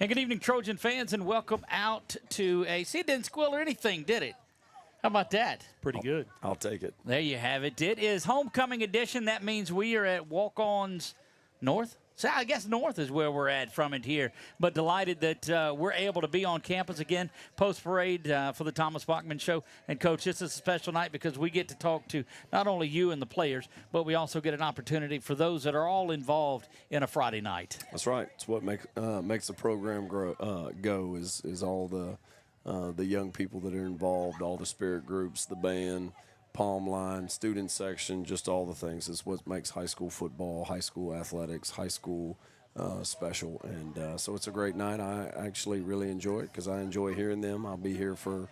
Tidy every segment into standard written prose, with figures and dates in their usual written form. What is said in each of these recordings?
And good evening, Trojan fans, and welcome out to a – see, it didn't squeal or anything, did it? How about that? Pretty good. I'll take it. There you have it. It is homecoming edition. That means we are at Walk-Ons North. So I guess North is where we're at from it here. But delighted that we're able to be on campus again, post-parade for the Thomas Bachman Show. And, Coach, this is a special night because we get to talk to not only you and the players, but we also get an opportunity for those that are all involved in a Friday night. That's right. It's what makes the program go is all the young people that are involved, all the spirit groups, the band, palm line, student section, just all the things. It's what makes high school football, high school athletics, high school special. And so it's a great night. I actually really enjoy it because I enjoy hearing them. I'll be here for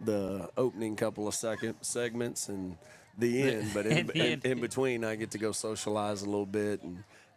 the opening couple of segments and the end. But in between, I get to go socialize a little bit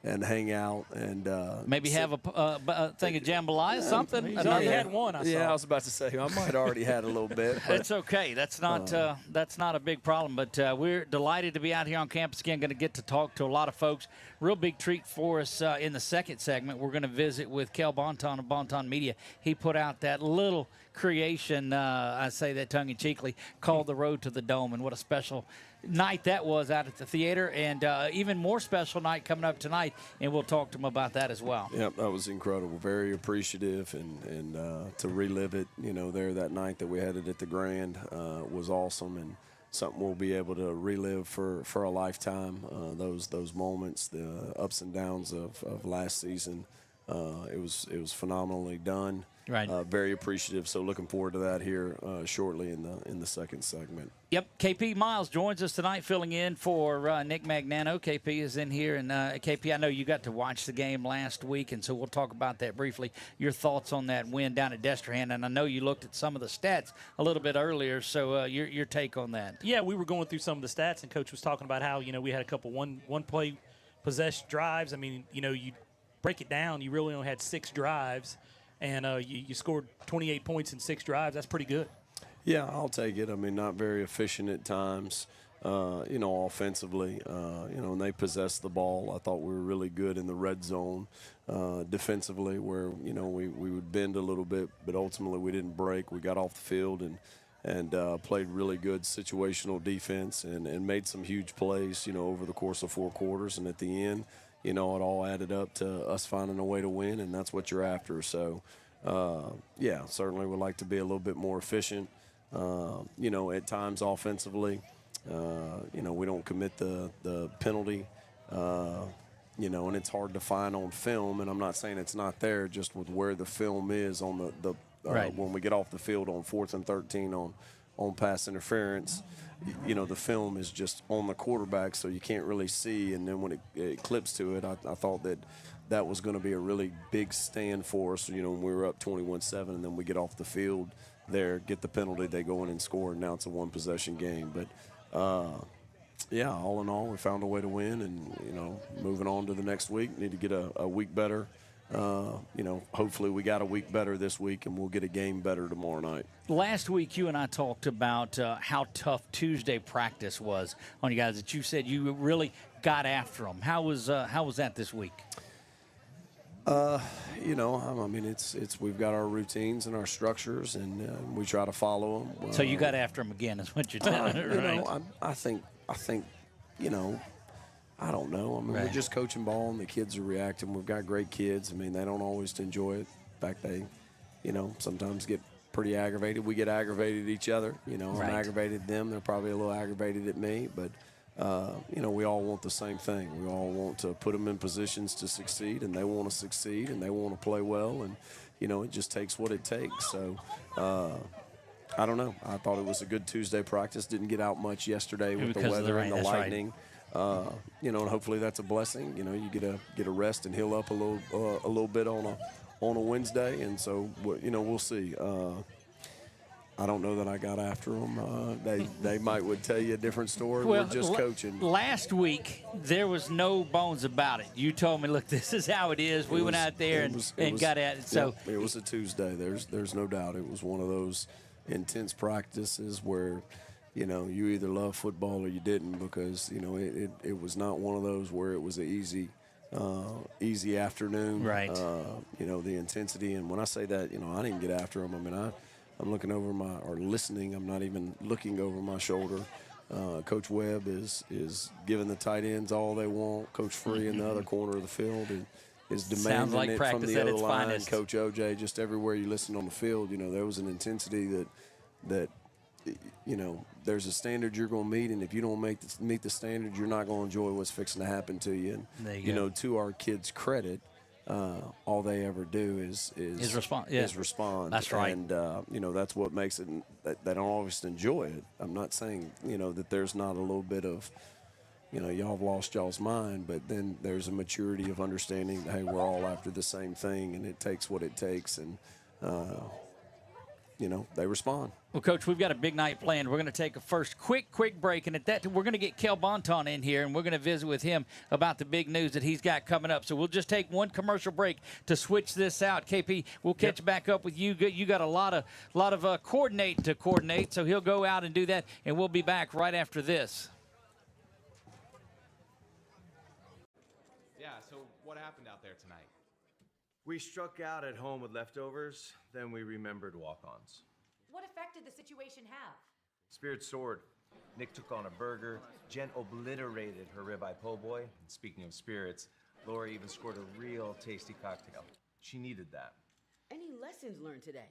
and hang out and maybe have a thing of jambalaya, something. He's already had one. I saw. I was about to say I might already had a little bit. But, it's okay. That's not a big problem. But we're delighted to be out here on campus again. Going to get to talk to a lot of folks. Real big treat for us in the second segment. We're going to visit with Kel Bonton of Bonton Media. He put out that little creation, I say that tongue-in-cheekly, called The Road to the Dome, and what a special night that was out at the theater, and even more special night coming up tonight, and we'll talk to him about that as well. Yep, that was incredible. Very appreciative, and to relive it, there that night that we had it at the Grand was awesome, and something we'll be able to relive for a lifetime. Those moments, the ups and downs of last season, it was phenomenally done. Right. Very appreciative. So looking forward to that here shortly in the second segment. Yep. KP Miles joins us tonight, filling in for Nick Magnano. KP is in here, and KP, I know you got to watch the game last week, and so we'll talk about that briefly. Your thoughts on that win down at Destrehan, and I know you looked at some of the stats a little bit earlier. So your take on that? Yeah, we were going through some of the stats, and Coach was talking about how we had a couple one play possession drives. I mean, you break it down, you really only had 6 drives. And you scored 28 points in 6 drives. That's pretty good. Yeah, I'll take it. I mean, not very efficient at times, offensively. And they possessed the ball. I thought we were really good in the red zone defensively where, we would bend a little bit, but ultimately we didn't break. We got off the field and played really good situational defense and made some huge plays, over the course of 4 quarters. And at the end, it all added up to us finding a way to win, and that's what you're after. So, certainly would like to be a little bit more efficient, at times offensively. We don't commit the penalty, and it's hard to find on film, and I'm not saying it's not there, just with where the film is on the right. When we get off the field on 4th and 13 on pass interference. The film is just on the quarterback, so you can't really see. And then when it clips to it, I thought that was going to be a really big stand for us. When we were up 21-7, and then we get off the field there, get the penalty, they go in and score, and now it's a one-possession game. But, all in all, we found a way to win, and, moving on to the next week, need to get a week better. Hopefully we got a week better this week, and we'll get a game better tomorrow night. Last week, you and I talked about how tough Tuesday practice was on you guys. That you said you really got after them. How was that this week? It's we've got our routines and our structures, and we try to follow them. So you got after them again, is what you're telling me, right? I think. I don't know. I mean, right. We're just coaching ball, and the kids are reacting. We've got great kids. I mean, they don't always enjoy it. In fact, they, sometimes get pretty aggravated. We get aggravated at each other. Right. I'm aggravated at them. They're probably a little aggravated at me. But, we all want the same thing. We all want to put them in positions to succeed, and they want to succeed, and they want to play well. And, it just takes what it takes. So, I don't know. I thought it was a good Tuesday practice. Didn't get out much yesterday with the weather and the lightning. Right. And hopefully that's a blessing. You get a rest and heal up a little bit on a Wednesday, and so we'll see. I don't know that I got after them. They would tell you a different story. Well, we're just coaching. Last week there was no bones about it. You told me, look, this is how it is. We went out there and got at it. So it was a Tuesday. There's no doubt. It was one of those intense practices where. You either love football or you didn't, because it was not one of those where it was an easy easy afternoon. Right. You know, the intensity. And when I say that, you know, I didn't get after them. I mean, I'm looking over or listening. I'm not even looking over my shoulder. Coach Webb is giving the tight ends all they want. Coach Free in the other corner of the field is demanding like it from the other line. finest. Coach OJ, just everywhere you listen on the field, you know, there was an intensity that you know, there's a standard you're going to meet, and if you don't meet the standard, you're not going to enjoy what's fixing to happen to you. And you know, to our kids' credit, all they ever do is respond. Yeah. Is respond. That's right. And you know, that's what makes it. They don't always enjoy it. I'm not saying, you know, that there's not a little bit of, you know, y'all have lost y'all's mind, but then there's a maturity of understanding that, hey, we're all after the same thing, and it takes what it takes, and you know, they respond. Well, Coach, we've got a big night planned. We're going to take a first quick break, and at that, we're going to get Kel Bonton in here, and we're going to visit with him about the big news that he's got coming up. So we'll just take one commercial break to switch this out. KP, we'll catch back up with you. You got a lot of coordinate to coordinate, so he'll go out and do that, and we'll be back right after this. Yeah, so what happened out there tonight? We struck out at home with leftovers, then we remembered walk-ons. What effect did the situation have? Spirit soared. Nick took on a burger. Jen obliterated her ribeye po' boy. And speaking of spirits, Laura even scored a real tasty cocktail. She needed that. Any lessons learned today?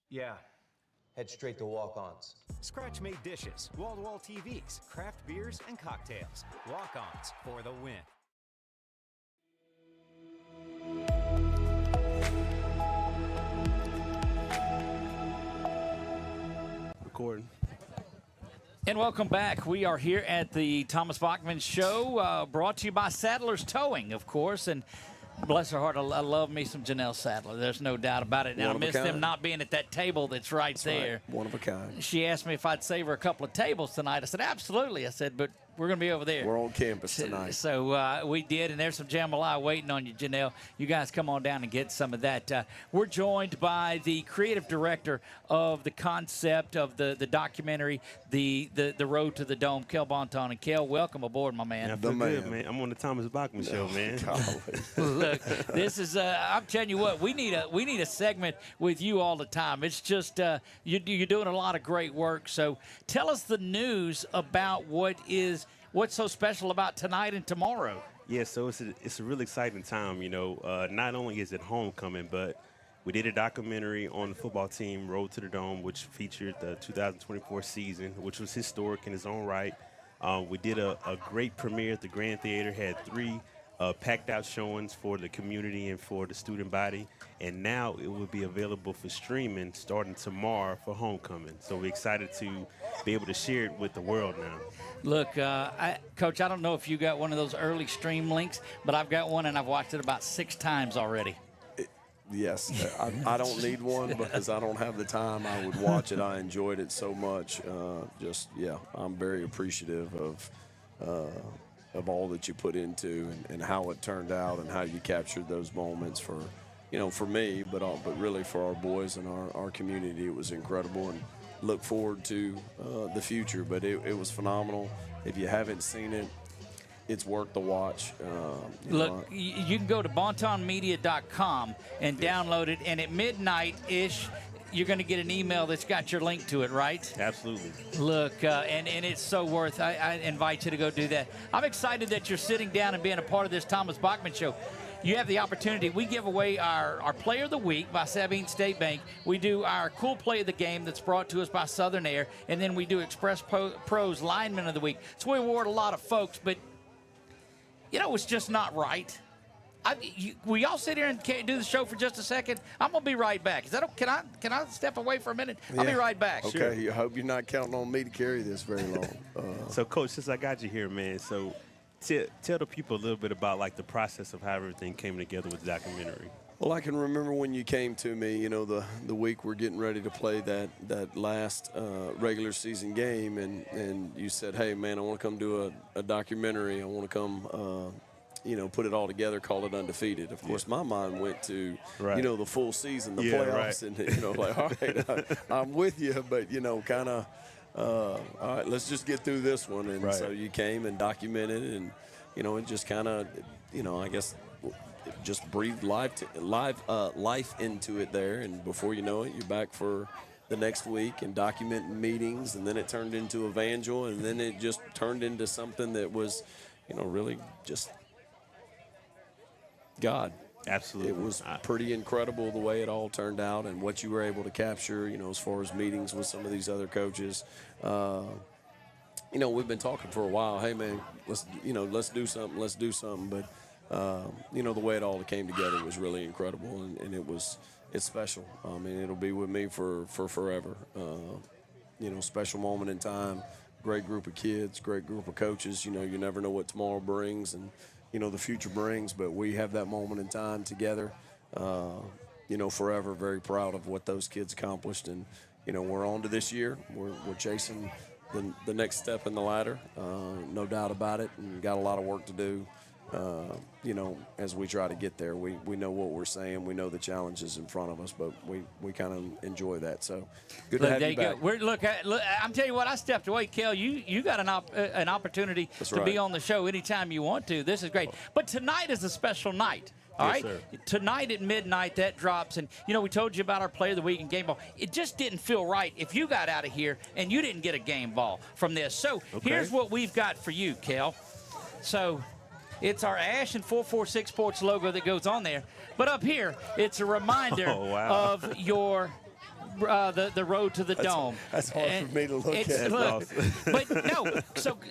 Yeah. Head straight to walk-ons. Scratch-made dishes, wall-to-wall TVs, craft beers, and cocktails. Walk-ons for the win. Recording. And welcome back. We are here at the Thomas Bachman Show, brought to you by Sadler's Towing, of course. And bless her heart, I love me some Janelle Sadler. There's no doubt about it. Now, I miss them not being at that table that's right there. Right. One of a kind. She asked me if I'd save her a couple of tables tonight. I said, absolutely. I said, but we're going to be over there. We're on campus tonight. So we did, and there's some jambalaya waiting on you, Janelle. You guys come on down and get some of that. We're joined by the creative director of the concept of the documentary, the Road to the Dome, Kel Bonton. And Kel, welcome aboard, my man. I feel good, man. I'm on the Thomas Bachman Show, man. Look, this is I'm telling you what, we need a segment with you all the time. It's just you're doing a lot of great work. So tell us the news about what's so special about tonight and tomorrow. Yeah, so it's a really exciting time, you know. Not only is it homecoming, but we did a documentary on the football team, Road to the Dome, which featured the 2024 season, which was historic in its own right. We did a great premiere at the Grand Theater, had 3 packed out showings for the community and for the student body, and now it will be available for streaming starting tomorrow for homecoming. So we're excited to be able to share it with the world now. Look, Coach, I don't know if you got one of those early stream links, but I've got one, and I've watched it about 6 times already. Yes, I don't need one because I don't have the time. I would watch it. I enjoyed it so much. I'm very appreciative of all that you put into and how it turned out and how you captured those moments for me, but really for our boys and our community. It was incredible, and look forward to the future. But it was phenomenal. If you haven't seen it, it's worth the watch. Look, you can go to bontonmedia.com and download it, and at midnight-ish, you're going to get an email that's got your link to it, right? Absolutely. Look, and it's so worth. I invite you to go do that. I'm excited that you're sitting down and being a part of this Thomas Bachman Show. You have the opportunity. We give away our Player of the Week by Sabine State Bank. We do our Cool Play of the Game that's brought to us by Southern Air, and then we do Express Pros Lineman of the Week. So we award a lot of folks, but you know, it's just not right. We all sit here and do the show for just a second. I'm gonna be right back. Is that okay? Can I step away for a minute? I'll be right back. Okay. Sure. I hope you're not counting on me to carry this very long. So, Coach, since I got you here, man, so tell the people a little bit about like the process of how everything came together with the documentary. Well, I can remember when you came to me, you know, the week we're getting ready to play that last regular season game, and you said, hey, man, I want to come do a documentary. I want to come, put it all together, call it Undefeated. Of course, my mind went to, the full season, the playoffs, and, like, all right, I'm with you, but, kind of, all right, let's just get through this one. And so you came and documented and it just kind of, I guess, just breathed life into it there. And before you know it, you're back for the next week and documenting meetings, and then it turned into Evangel, and then it just turned into something that was, really just God. Absolutely. It was pretty incredible the way it all turned out and what you were able to capture, as far as meetings with some of these other coaches. We've been talking for a while. Hey, man, let's do something. But, the way it all came together was really incredible, and it's special. I mean, it'll be with me for forever. Special moment in time, great group of kids, great group of coaches. You never know what tomorrow brings and, the future brings, but we have that moment in time together, forever. Very proud of what those kids accomplished. And, we're on to this year. We're chasing the next step in the ladder, no doubt about it, and got a lot of work to do. As we try to get there, we know what we're saying. We know the challenges in front of us, but we kind of enjoy that. So good to have you back. Look, I'm telling you what, I stepped away, Kel. You got an opportunity to be on the show anytime you want to. This is great. But tonight is a special night. All right, sir. Tonight at midnight, that drops. And, we told you about our Player of the Week and game ball. It just didn't feel right if you got out of here and you didn't get a game ball from this. So here's what we've got for you, Kel. So it's our Ash and 446 Sports logo that goes on there. But up here, it's a reminder of your the road to the dome. That's hard for me to look at. But no,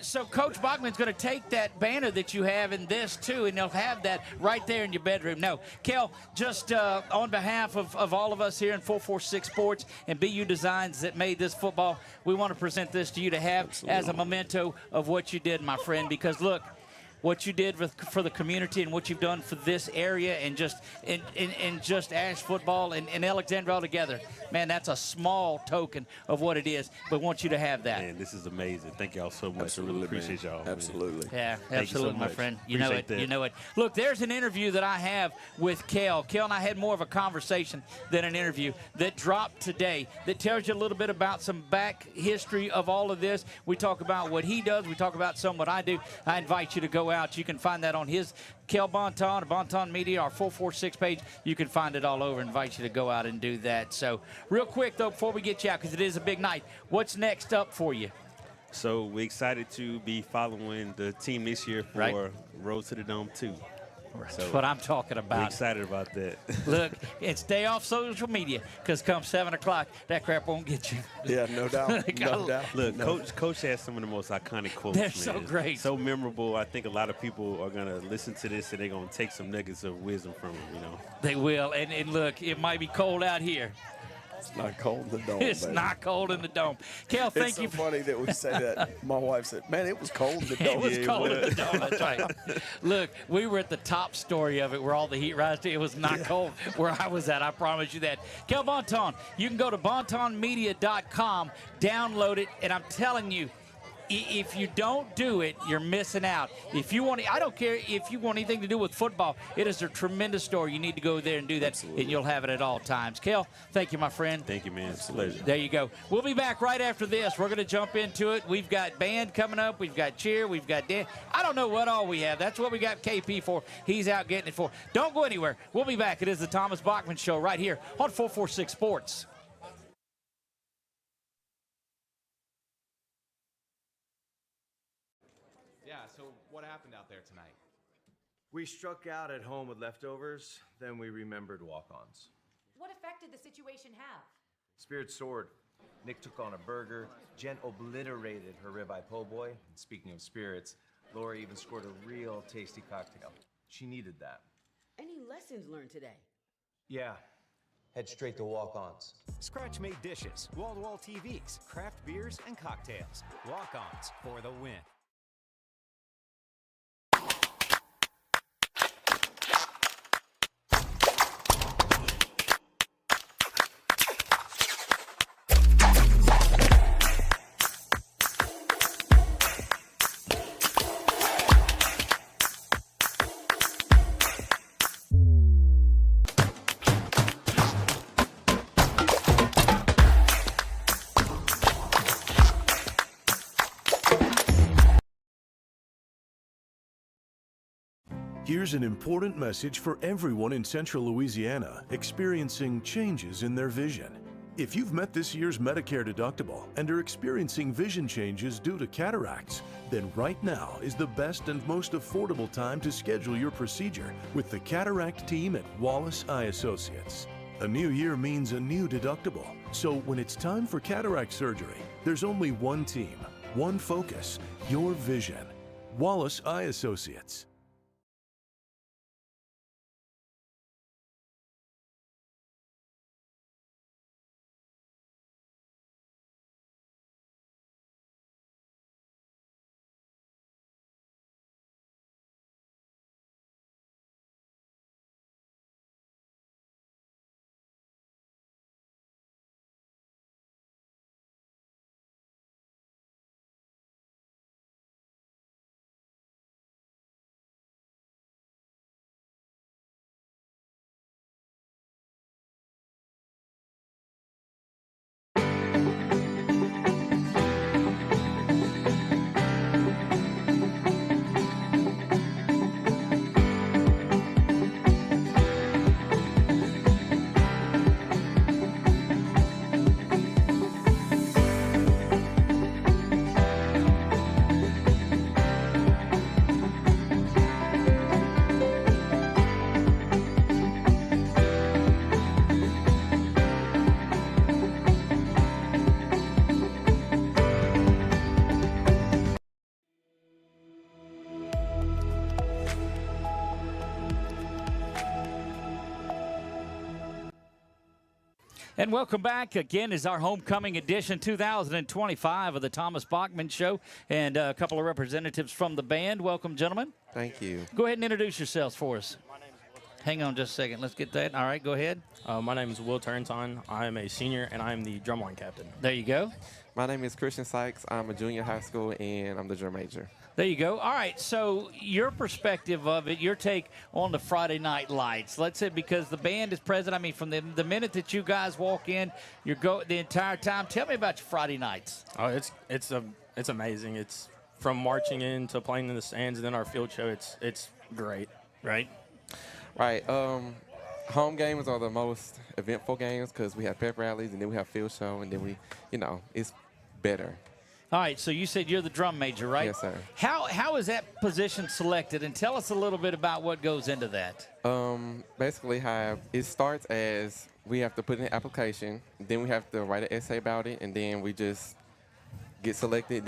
so Coach Bachman's going to take that banner that you have in this too, and they'll have that right there in your bedroom. No, Kel, just on behalf of all of us here in 446 Sports and BU Designs that made this football, we want to present this to you to have as a memento of what you did, my friend. Because look, what you did for the community and what you've done for this area and just Ash football and Alexandria all together, man, that's a small token of what it is. But want you to have that. Man, this is amazing. Thank y'all so much. Absolutely, I really appreciate y'all. Absolutely. Yeah, Thank you so absolutely, my much. friend. You know it. Appreciate that. You know it. Look, there's an interview that I have with Kel. Kel and I had more of a conversation than an interview that dropped today that tells you a little bit about some back history of all of this. We talk about what he does. We talk about some what I do. I invite you to go out. You can find that on his Kel Bonton, Bonton Media, our 446 page. You can find it all over. I invite you to go out and do that. So real quick, though, before we get you out, because it is a big night, what's next up for you? So we're excited to be following the team this year for Road to the Dome 2. That's what I'm talking about. We're excited about that. Look, and stay off social media, because come 7 o'clock, that crap won't get you. Yeah, no doubt. No doubt. Look, Coach has some of the most iconic quotes. They're so great. So memorable. I think a lot of people are going to listen to this and they're going to take some nuggets of wisdom from him, They will. And look, it might be cold out here. It's not cold in the dome, It's baby. not cold in the dome. Kel, thank It's you. so funny that we say that. My wife said, man, it was cold in the dome. It was cold in the dome. That's right. Look, we were at the top story of it where all the heat rises to. It was not cold where I was at. I promise you that. Kel Bonton, you can go to bontonmedia.com, download it, and I'm telling you, if you don't do it, you're missing out. If you want, I don't care if you want anything to do with football. It is a tremendous story. You need to go there and do that, Absolutely. and you'll have it at all times. Kel, thank you, my friend. Thank you, man. It's a pleasure. There you go. We'll be back right after this. We're going to jump into it. We've got band coming up. We've got cheer. We've got dance. I don't know what all we have. That's what we got KP for. He's out getting it for. Don't go anywhere. We'll be back. It is the Thomas Bachman Show right here on 446 Sports. Yeah, so what happened out there tonight? We struck out at home with leftovers, then we remembered walk-ons. What effect did the situation have? Spirit soared. Nick took on a burger. Jen obliterated her ribeye po' boy. And speaking of spirits, Laura even scored a real tasty cocktail. She needed that. Any lessons learned today? Yeah. Head straight to walk-ons. Scratch-made dishes, wall-to-wall TVs, craft beers, and cocktails. Walk-ons for the win. Here's an important message for everyone in Central Louisiana experiencing changes in their vision. If you've met this year's Medicare deductible and are experiencing vision changes due to cataracts, then right now is the best and most affordable time to schedule your procedure with the cataract team at Wallace Eye Associates. A new year means a new deductible, so when it's time for cataract surgery, there's only one team, one focus, your vision. Wallace Eye Associates. And welcome back. Again is our homecoming edition 2025 of the Thomas Bachman Show, and a couple of representatives from the band. Welcome, gentlemen. Thank you. Go ahead and introduce yourselves for us. Hang on just a second. Let's get that. All right, go ahead. My name is Will Turntine. I am a senior, and I am the drumline captain. There you go. My name is Christian Sykes. I'm a junior high school, and I'm the drum major. There you go. All right, so your perspective of it, your take on the Friday Night Lights. Let's say because the band is present. I mean, from the minute that you guys walk in, you go the entire time. Tell me about your Friday nights. Oh, it's amazing. It's from marching in to playing in the stands, and then our field show. It's great. Right. Right. Home games are the most eventful games because we have pep rallies, and then we have field show, and then we, it's better. All right, so you said you're the drum major, right? Yes, sir. How is that position selected? And tell us a little bit about what goes into that. Basically, how it starts as we have to put in an application, then we have to write an essay about it, and then we just get selected.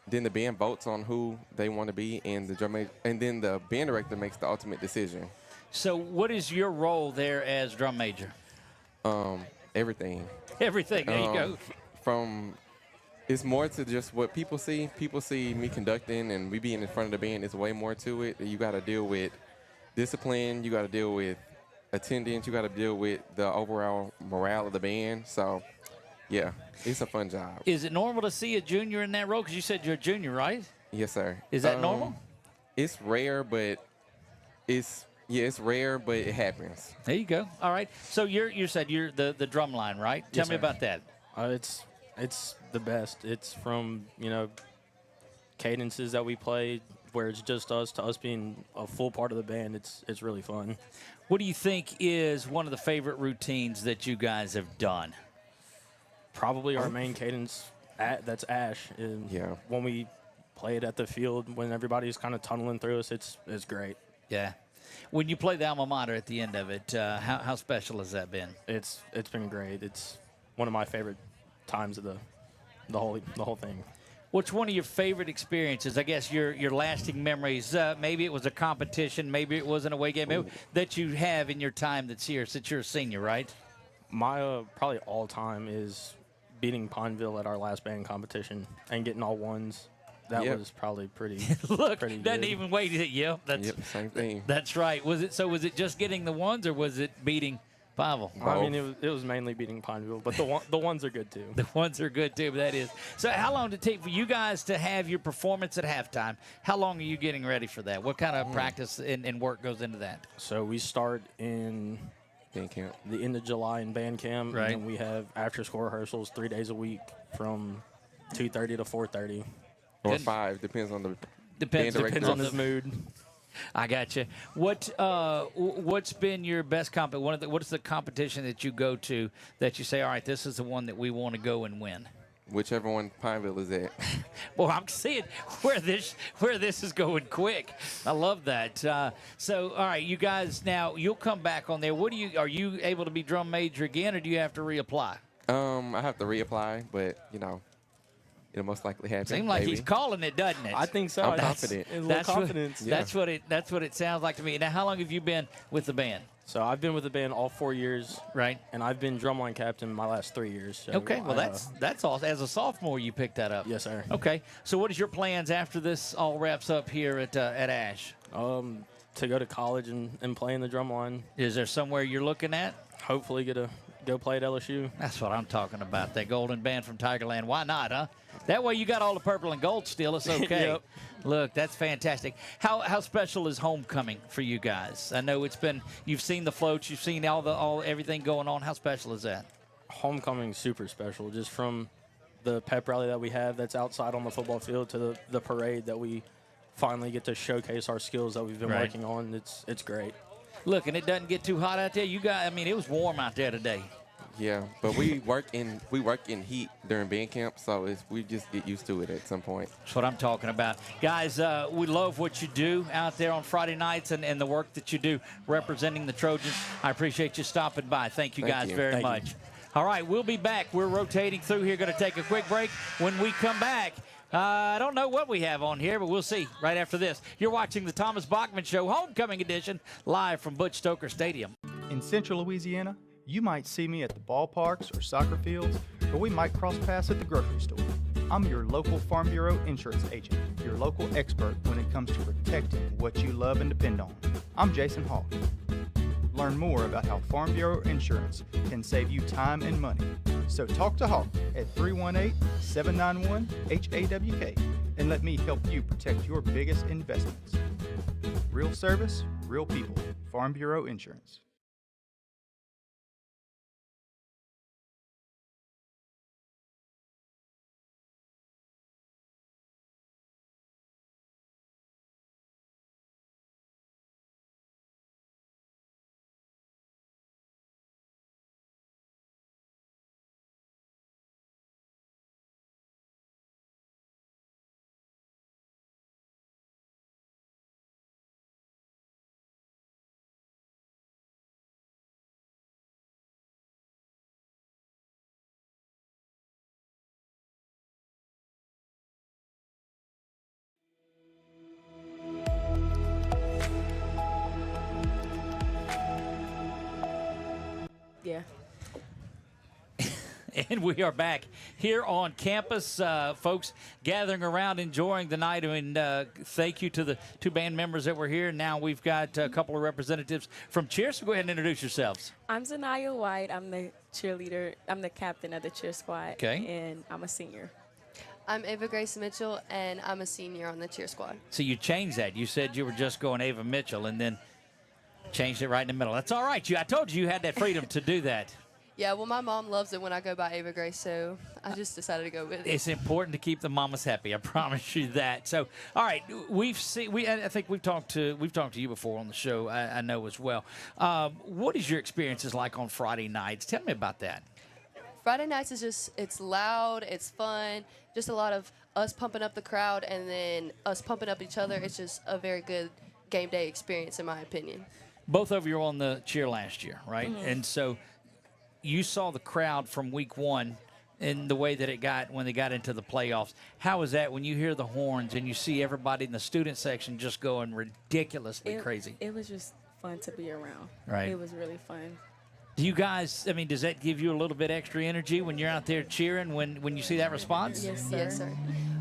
Then the band votes on who they want to be, and the drum major, and then the band director makes the ultimate decision. So, what is your role there as drum major? Everything. Everything. There you go. It's more to just what people see. People see me conducting and me being in front of the band. It's way more to it. You got to deal with discipline. You got to deal with attendance. You got to deal with the overall morale of the band. So, yeah, it's a fun job. Is it normal to see a junior in that role? Because you said you're a junior, right? Yes, sir. Is that normal? It's rare, but it's rare, but it happens. There you go. All right. So you said you're the drum line, right? Tell me about that. It's the best. It's from, cadences that we play where it's just us to us being a full part of the band. It's really fun. What do you think is one of the favorite routines that you guys have done? Probably our main cadence, that's Ash. Yeah. When we play it at the field, when everybody's kind of tunneling through us, it's great. Yeah. When you play the alma mater at the end of it, how special has that been? It's been great. It's one of my favorite times of the whole thing. What's one of your favorite experiences? I guess your lasting memories. Maybe it was a competition, maybe it was an away game that you have in your time that's here since you're a senior, right? My probably all time is beating Pineville at our last band competition and getting all ones. That was probably pretty. Look, pretty doesn't good. even wait. Yep, same thing. That's right. Was it just getting the ones, or was it beating Pineville? I mean, it was mainly beating Pineville, but the ones are good too. The ones are good too. But that is. So, how long did it take for you guys to have your performance at halftime? How long are you getting ready for that? What kind of practice and work goes into that? So we start in band camp, the end of July in band camp, right? And we have after school rehearsals 3 days a week from 2:30 to 4:30. Or 5, depends on the depends on his mood. I got you. What's been your best what is the competition that you go to that you say, all right, this is the one that we want to go and win? Whichever one Pineville is at. Well, I'm seeing where this is going quick. I love that. So, all right, you guys, now you'll come back on there. Are you able to be drum major again, or do you have to reapply? I have to reapply, but it'll most likely happen. Seems like he's calling it, doesn't it? I think so. I'm confident. That's what it sounds like to me. Now, how long have you been with the band? So I've been with the band all 4 years. Right. And I've been drumline captain my last 3 years. So okay, well, that's awesome. As a sophomore, you picked that up. Yes, sir. Okay, so what is your plans after this all wraps up here at Ash? To go to college and play in the drumline. Is there somewhere you're looking at? Hopefully get to go play at LSU. That's what I'm talking about, that golden band from Tigerland. Why not, huh? That way you got all the purple and gold still. It's okay. Yep. Look, that's fantastic. How special is homecoming for you guys? I know you've seen the floats, you've seen everything going on. How special is that? Homecoming's super special, just from the pep rally that we have that's outside on the football field to the parade that we finally get to showcase our skills that we've been working on. It's great. Look, and it doesn't get too hot out there. It was warm out there today. Yeah, but we work in heat during band camp, so we just get used to it at some point. That's what I'm talking about. Guys, we love what you do out there on Friday nights and the work that you do representing the Trojans. I appreciate you stopping by. Thank you guys very much. All right, we'll be back. We're rotating through here. Going to take a quick break. When we come back, I don't know what we have on here, but we'll see right after this. You're watching the Thomas Bachman Show, Homecoming Edition, live from Butch Stoker Stadium. In Central Louisiana, you might see me at the ballparks or soccer fields, or we might cross paths at the grocery store. I'm your local Farm Bureau insurance agent, your local expert when it comes to protecting what you love and depend on. I'm Jason Hawk. Learn more about how Farm Bureau insurance can save you time and money. So talk to Hawk at 318-791-HAWK and let me help you protect your biggest investments. Real service, real people. Farm Bureau Insurance. Yeah. And we are back here on campus, folks gathering around, enjoying the night. And thank you to the two band members that were here. Now we've got a couple of representatives from cheer, so go ahead and introduce yourselves. I'm Zanaya White. I'm the cheerleader. I'm the captain of the cheer squad. Okay. And I'm a senior. I'm Ava Grace Mitchell, and I'm a senior on the cheer squad. So you changed that. You said you were just going Ava Mitchell and then changed it right in the middle. That's all right. I told you had that freedom to do that. Yeah, well, my mom loves it when I go by Ava Grace, so I just decided to go with it. It's important to keep the mamas happy. I promise you that. So, all right, I think we've talked to you before on the show. I know as well. What is your experiences like on Friday nights? Tell me about that. Friday nights is it's loud, it's fun, just a lot of us pumping up the crowd and then us pumping up each other. It's just a very good game day experience, in my opinion. Both of you were on the cheer last year, right? Mm-hmm. And so you saw the crowd from week one and the way that it got when they got into the playoffs. How was that when you hear the horns and you see everybody in the student section just going ridiculously crazy? It was just fun to be around. Right. It was really fun. Do you guys, does that give you a little bit extra energy when you're out there cheering when you see that response? Yes, sir. Yes, sir.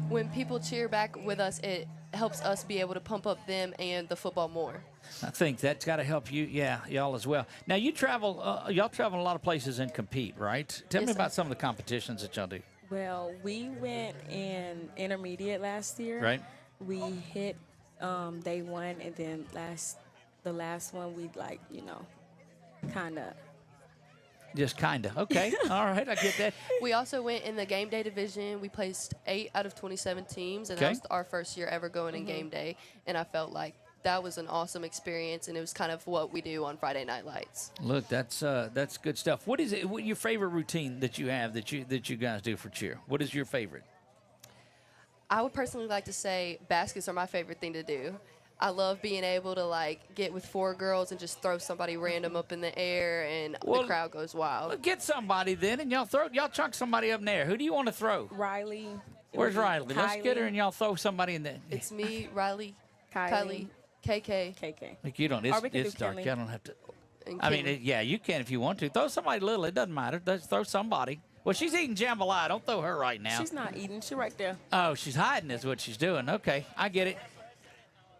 When people cheer back with us, it helps us be able to pump up them and the football more. I think that's got to help you, y'all as well. Now, you travel, y'all travel a lot of places and compete, right? Tell me about some of the competitions that y'all do. Well, we went in intermediate last year. Right. We hit day one, and then the last one we kind of. Just kind of. Okay. All right. I get that. We also went in the game day division. We placed 8 out of 27 teams, and that was our first year ever going in game day. And I felt like that was an awesome experience, and it was kind of what we do on Friday Night Lights. Look, that's good stuff. What is it? What your favorite routine that you have that you guys do for cheer? What is your favorite? I would personally like to say baskets are my favorite thing to do. I love being able to, like, get with 4 girls and just throw somebody random up in the air, and the crowd goes wild. Get somebody then, and y'all chunk somebody up in there. Who do you want to throw? Riley. Where's Riley? Let's get her, Kylie. and y'all throw somebody in there. It's me, Riley, Kylie. KK. Like you don't. Or we can It's do dark. Kelly. I don't have to. And I mean, Kenny. yeah, you can if you want to. Throw somebody little. It doesn't matter. Just throw somebody. Well, she's eating jambalaya. Don't throw her right now. She's not eating. She's right there. Oh, she's hiding is what she's doing. Okay, I get it.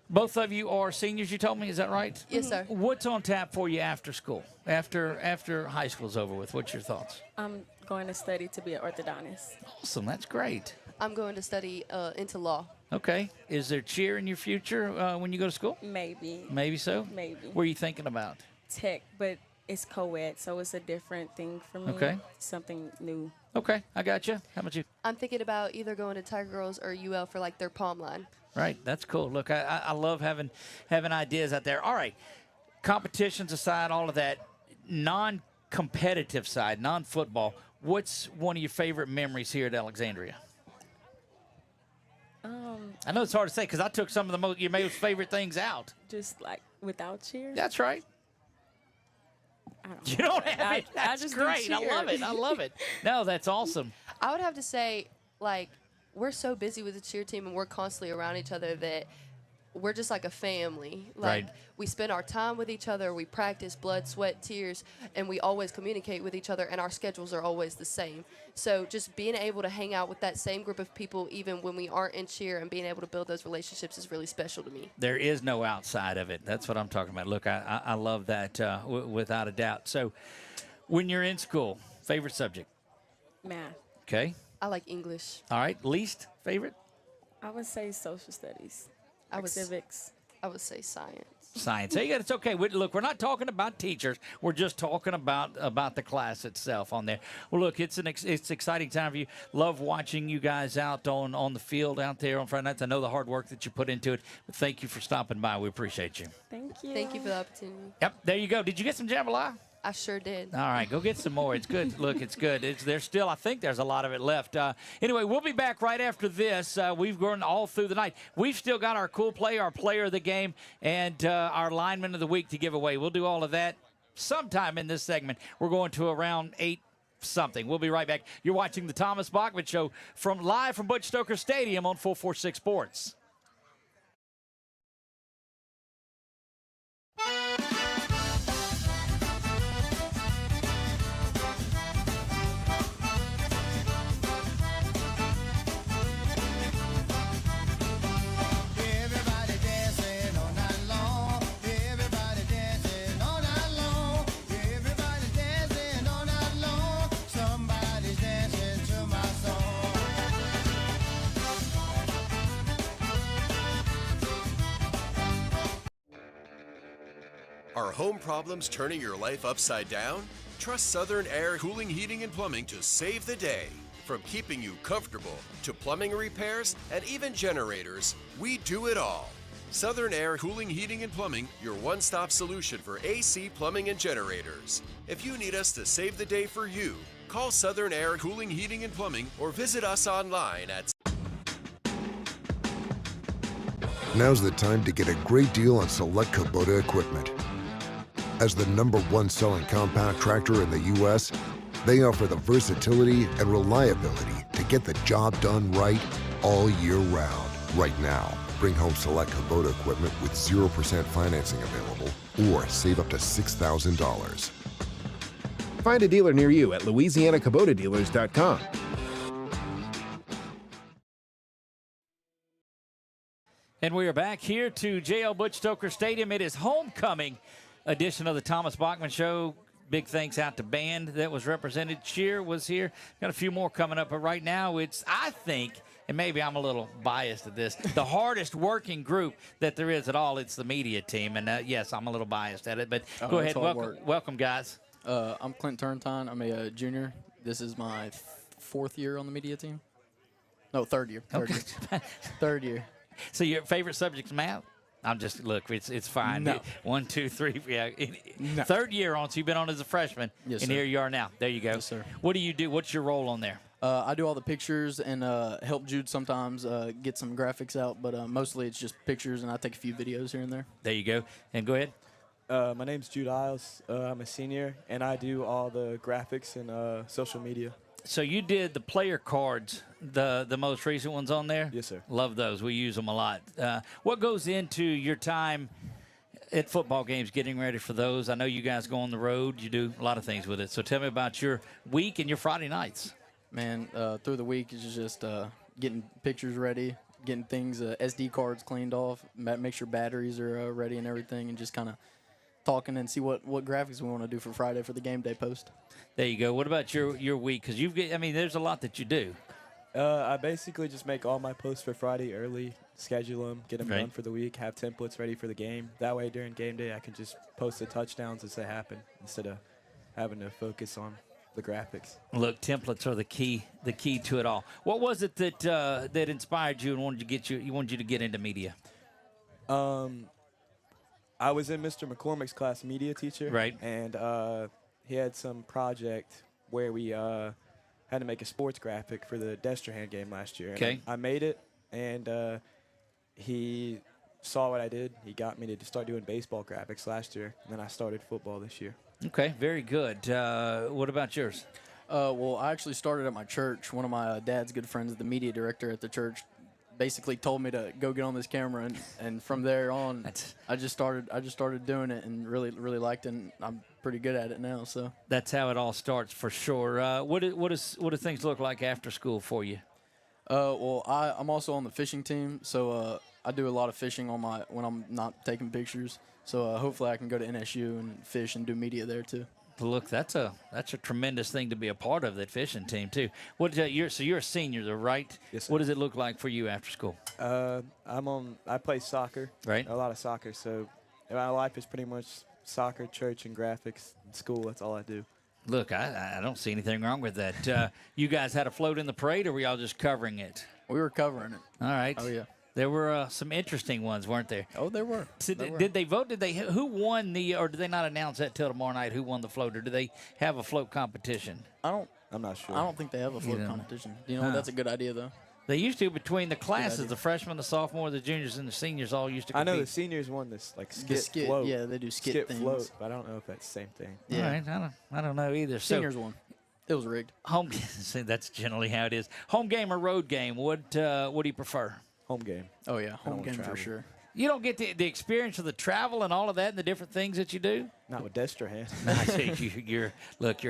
Both of you are seniors, you told me. Is that right? Yes, sir. What's on tap for you after school? After high school's over with? What's your thoughts? I'm going to study to be an orthodontist. Awesome. That's great. I'm going to study into law. Okay. Is there cheer in your future when you go to school? Maybe. Maybe so? Maybe. What are you thinking about? Tech, but it's co-ed, so it's a different thing for me. Okay. Something new. Okay, I got you. How about you? I'm thinking about either going to Tiger Girls or UL for, like, their prom line. Right, that's cool. Look, I love having ideas out there. All right, competitions aside, all of that, non-competitive side, non-football, what's one of your favorite memories here at Alexandria? I know it's hard to say because I took some of your most favorite things out. Just like without cheer. That's right. You don't have it. That's just do great. I love it. I love it. No, that's awesome. I would have to say, like, we're so busy with the cheer team and we're constantly around each other that we're just like a family. Like, Right. we spend our time with each other, we practice blood, sweat, tears, and we always communicate with each other, and our schedules are always the same. So just being able to hang out with that same group of people even when we aren't in cheer and being able to build those relationships is really special to me. There is no outside of it. That's what I'm talking about. Look, I love that without a doubt. So when you're in school, favorite subject? Math. Okay. I like English. All right. Least favorite? I would say social studies. Civics. I would say science. Science. Hey, it's okay. Look, we're not talking about teachers. We're just talking about the class itself on there. Well, look, it's exciting time for you. Love watching you guys out on the field out there on Friday nights. I know the hard work that you put into it. But thank you for stopping by. We appreciate you. Thank you. Thank you for the opportunity. Yep, there you go. Did you get some jambalaya? I sure did. All right, go get some more. It's good. Look, it's good. There's still, I think there's a lot of it left. Anyway, we'll be back right after this. We've gone all through the night. We've still got our cool play, our player of the game, and our lineman of the week to give away. We'll do all of that sometime in this segment. We're going to around 8 something. We'll be right back. You're watching the Thomas Bachman Show live from Butch Stoker Stadium on 446 Sports. Are home problems turning your life upside down? Trust Southern Air Cooling, Heating, and Plumbing to save the day. From keeping you comfortable to plumbing repairs and even generators, we do it all. Southern Air Cooling, Heating, and Plumbing, your one-stop solution for AC, plumbing, and generators. If you need us to save the day for you, call Southern Air Cooling, Heating, and Plumbing or visit us online at... Now's the time to get a great deal on select Kubota equipment. As the #1 selling compact tractor in the U.S., they offer the versatility and reliability to get the job done right all year round. Right now, bring home select Kubota equipment with 0% financing available or save up to $6,000. Find a dealer near you at LouisianaKubotaDealers.com. And we are back here to JL Butch Stoker Stadium. It is homecoming edition of the Thomas Bachman Show. Big thanks out to band that was represented. Cheer was here. Got a few more coming up, but right now it's, I think, and maybe I'm a little biased at this, the hardest working group that there is at all. It's the media team, and yes, I'm a little biased at it, but go ahead. Welcome, guys. I'm Clint Turntine. I'm a junior. This is my 4th year on the media team. No, 3rd year. Third year. So your favorite subject's math? I'm just look. It's fine. No. 1, 2, 3. Yeah. No. Third year on, so you've been on as a freshman, Yes, and sir. here you are now. There you go. Yes, sir. What do you do? What's your role on there? I do all the pictures and help Jude sometimes get some graphics out, but mostly it's just pictures, and I take a few videos here and there. There you go. And go ahead. My name's Jude Isles. I'm a senior, and I do all the graphics and social media. So you did the player cards, the most recent ones on there? Yes, sir. Love those. We use them a lot. What goes into your time at football games, getting ready for those? I know you guys go on the road. You do a lot of things with it. So tell me about your week and your Friday nights. Man, through the week is just getting pictures ready, getting things, SD cards cleaned off, make sure batteries are ready and everything, and just kind of talking and see what graphics we want to do for Friday for the game day post. There you go. What about your week? Because there's a lot that you do. I basically just make all my posts for Friday early, schedule them, get them Right. done for the week, have templates ready for the game. That way, during game day, I can just post the touchdowns as they happen instead of having to focus on the graphics. Look, templates are the key to it all. What was it that inspired you and wanted you to get into media? I was in Mr. McCormick's class, media teacher. Right. And he had some project where we had to make a sports graphic for the Destrehan game last year. Okay. And I made it, and he saw what I did. He got me to start doing baseball graphics last year, and then I started football this year. Okay, very good. What about yours? Well, I actually started at my church. One of my dad's good friends, the media director at the church, basically told me to go get on this camera, and from there on, I just started doing it and really liked it, and I'm pretty good at it now. So that's how it all starts for sure. What do things look like after school for you? Well, I'm also on the fishing team, so I do a lot of fishing when I'm not taking pictures. So hopefully I can go to NSU and fish and do media there too. Look, that's a tremendous thing to be a part of, that fishing team too. So you're a senior, though, right? Yes, sir. What does it look like for you after school? I play soccer. Right. A lot of soccer. So my life is pretty much soccer, church, and graphics. School. That's all I do. Look, I don't see anything wrong with that. You guys had a float in the parade, or were y'all just covering it? We were covering it. All right. Oh yeah. There were some interesting ones, weren't there? Oh, there were. Did they vote? Who won or did they not announce that till tomorrow night? Who won the float, or do they have a float competition? I'm not sure. I don't think they have a float competition. You know, that's a good idea though. They used to between the classes, the freshmen, the sophomores, the juniors, and the seniors all used to compete. I know the seniors won this skit float. Yeah, they do skit things. Float, but I don't know if that's the same thing. Yeah. All right, I don't know either. Seniors won. It was rigged. See, that's generally how it is. Home game or road game? What do you prefer? Home game. Oh yeah, home game for sure. You don't get the experience of the travel and all of that and the different things that you do? Not with Destrehan. I see you're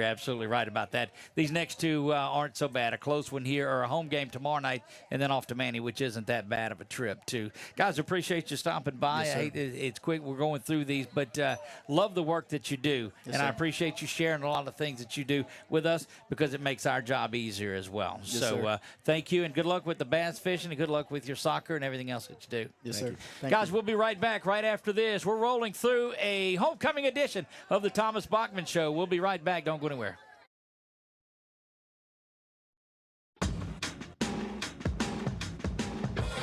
absolutely right about that. These next two aren't so bad. A close one here, or a home game tomorrow night, and then off to Manny, which isn't that bad of a trip, too. Guys, appreciate you stopping by. Yes, It's quick. We're going through these, but love the work that you do. Yes, and I sir. appreciate you sharing a lot of things that you do with us, because it makes our job easier as well. Yes, so sir. thank you, and good luck with the bass fishing, and good luck with your soccer and everything else that you do. Yes, sir. Guys, we'll be right back right after this. We're rolling through a homecoming edition of the Thomas Bachman Show. We'll be right back. Don't go anywhere.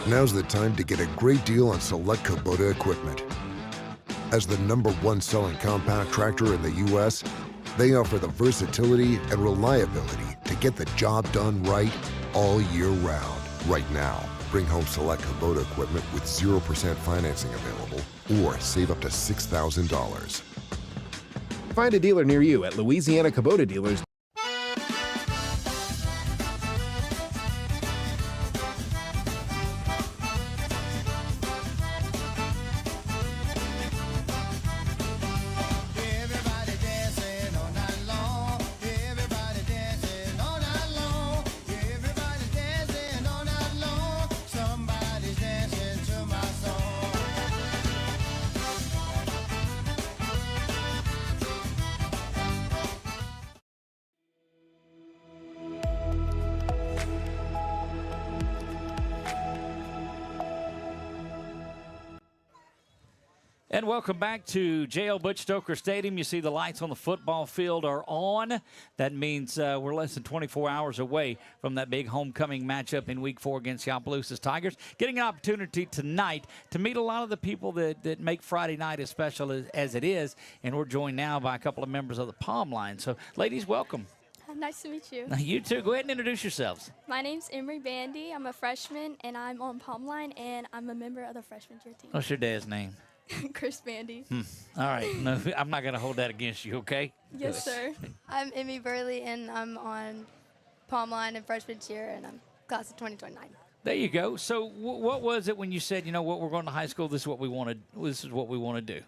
Now's the time to get a great deal on select Kubota equipment. As the #1 selling compact tractor in the U.S., they offer the versatility and reliability to get the job done right all year round. Right now, bring home select Kubota equipment with 0% financing available, or save up to $6,000. Find a dealer near you at LouisianaKubotaDealers.com. And welcome back to J.L. Butch Stoker Stadium. You see the lights on the football field are on. That means we're less than 24 hours away from that big homecoming matchup in Week 4 against the Opelousas Tigers. Getting an opportunity tonight to meet a lot of the people that make Friday night as special as it is. And we're joined now by a couple of members of the Palm Line. So, ladies, welcome. Nice to meet you. You too. Go ahead and introduce yourselves. My name's Emery Bandy. I'm a freshman, and I'm on Palm Line, and I'm a member of the freshman cheer team. What's your dad's name? Chris Bandy. All right. No, I'm not going to hold that against you, okay? Yes, sir. I'm Emmy Burley, and I'm on Palm Line and freshman cheer, and I'm class of 2029. There you go. So what was it when you said, you know what, we're going to high school, this is what we want to do?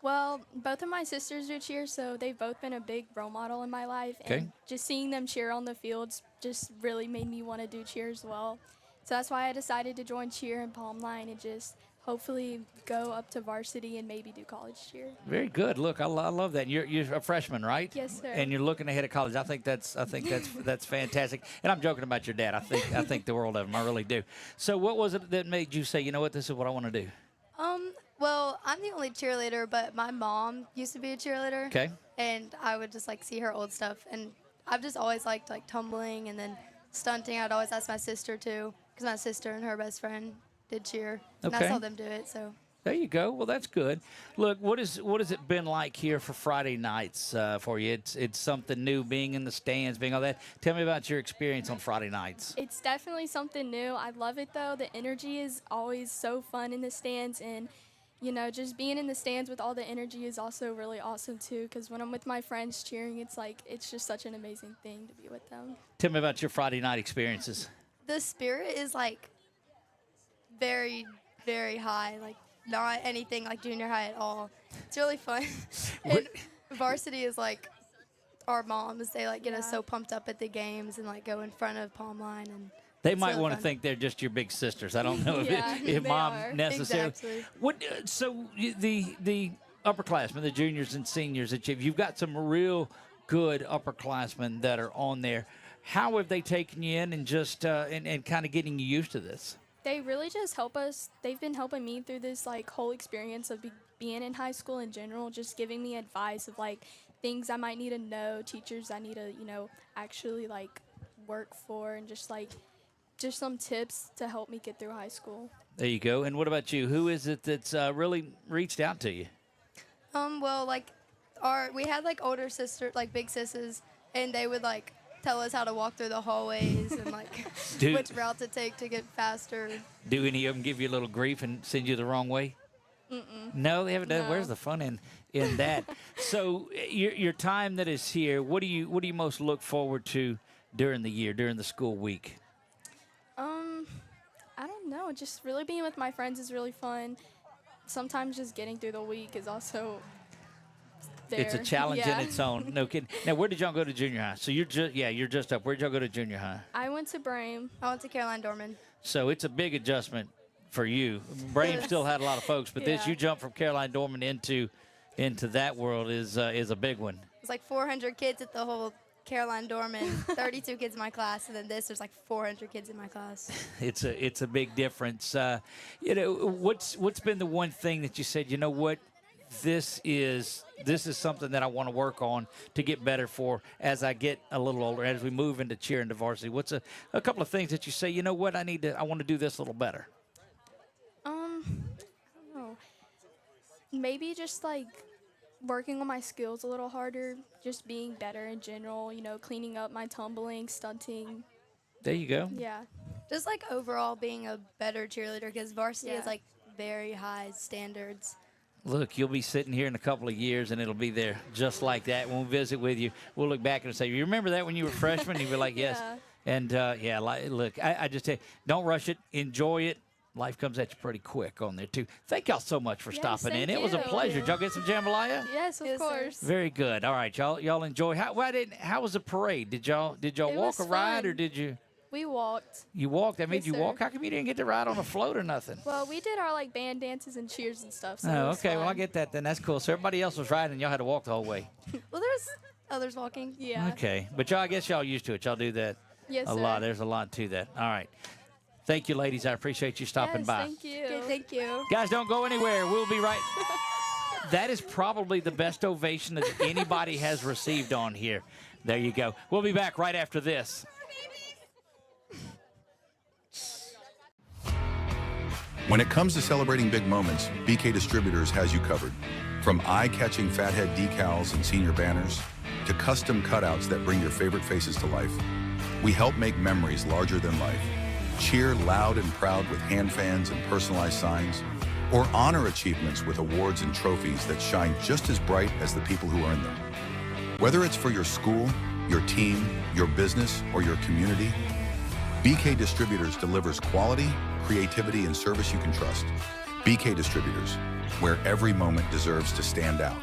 Well, both of my sisters do cheer, so they've both been a big role model in my life. Okay. And just seeing them cheer on the fields just really made me want to do cheer as well. So that's why I decided to join cheer in Palm Line and just hopefully go up to varsity and maybe do college cheer. Very good. Look, I love that. You're a freshman, right? Yes, sir. And you're looking ahead at college. I think that's fantastic. And I'm joking about your dad. I think the world of him. I really do. So what was it that made you say, you know what, this is what I want to do? Well, I'm the only cheerleader, but my mom used to be a cheerleader. Okay. And I would just see her old stuff, and I've just always liked tumbling and then stunting. I'd always ask my sister too, because my sister and her best friend did cheer, and I Okay. saw them do it. So There you go. Well, that's good. Look, what has it been like here for Friday nights for you? It's something new, being in the stands, being all that. Tell me about your experience on Friday nights. It's definitely something new. I love it, though. The energy is always so fun in the stands, and just being in the stands with all the energy is also really awesome, too, because when I'm with my friends cheering, it's just such an amazing thing to be with them. Tell me about your Friday night experiences. the spirit is very, very high. Not anything like junior high at all. It's really fun. And varsity is our moms. They get us so pumped up at the games and go in front of Palm Line, and They it's might really want to fun. think they're just your big sisters. I don't know Yeah, if they mom are. necessarily. Exactly. The upperclassmen, the juniors and seniors that you've got some real good upperclassmen that are on there. How have they taken you in and just and kind of getting you used to this? They really just help us. They've been helping me through this whole experience of being in high school in general, just giving me advice of things I might need to know, teachers I need to actually work for, and just some tips to help me get through high school. There you go. And what about you? Who is it that's really reached out to you? Well, we had older sisters, big sisters, and they would tell us how to walk through the hallways and which route to take to get faster. Do any of them give you a little grief and send you the wrong way? Mm-mm. No, they haven't done. No. Where's the fun in that? So your time that is here, what do you most look forward to during the year, during the school week? I don't know. Just really being with my friends is really fun. Sometimes just getting through the week is also there. It's a challenge in its own. No kidding. Now, where did y'all go to junior high? So you're just up. Where did y'all go to junior high? I went to Brame. I went to Caroline Dorman. So it's a big adjustment for you. Brame still had a lot of folks, but this Yeah. you jump from Caroline Dorman into that world is a big one. It's 400 kids at the whole Caroline Dorman, 32 kids in my class, and then there's 400 kids in my class. It's a big difference. What's been the one thing that you said, you know what, this is something that I want to work on to get better for as I get a little older, as we move into cheer into varsity? What's a couple of things that you say, you know what, I want to do this a little better? I don't know. Maybe just working on my skills a little harder, just being better in general, cleaning up my tumbling, stunting. There you go. Yeah. Just overall being a better cheerleader, because varsity Yeah. is very high standards. Look, you'll be sitting here in a couple of years, and it'll be there just like that. When we visit with you, we'll look back and say, you remember that when you were a freshman? You'll be like, yes. Yeah. And, look, I just tell you, don't rush it. Enjoy it. Life comes at you pretty quick on there, too. Thank y'all so much for stopping in. It was a pleasure. Did y'all get some jambalaya? Yes, of course. Very good. All right, y'all enjoy. How was the parade? Did y'all walk was or ride, fun. or did you? We walked. You walked? That made Yes, you sir. walk? How come you didn't get to ride on a float or nothing? Well, we did our band dances and cheers and stuff. So it Oh, was okay. Well, I fun. get that then. That's cool. So everybody else was riding, and y'all had to walk the whole way. Well, there's others walking. Yeah. Okay. But I guess y'all used to it. Y'all do that Yes, a sir. lot. There's a lot to that. All right. Thank you, ladies. I appreciate you stopping by. Thank you. Okay, thank you. Guys, don't go anywhere. We'll be right. That is probably the best ovation that anybody has received on here. There you go. We'll be back right after this. When it comes to celebrating big moments, BK Distributors has you covered. From eye-catching fathead decals and senior banners to custom cutouts that bring your favorite faces to life, we help make memories larger than life. Cheer loud and proud with hand fans and personalized signs, or honor achievements with awards and trophies that shine just as bright as the people who earn them. Whether it's for your school, your team, your business, or your community, BK Distributors delivers quality, creativity, and service you can trust. BK Distributors, where every moment deserves to stand out.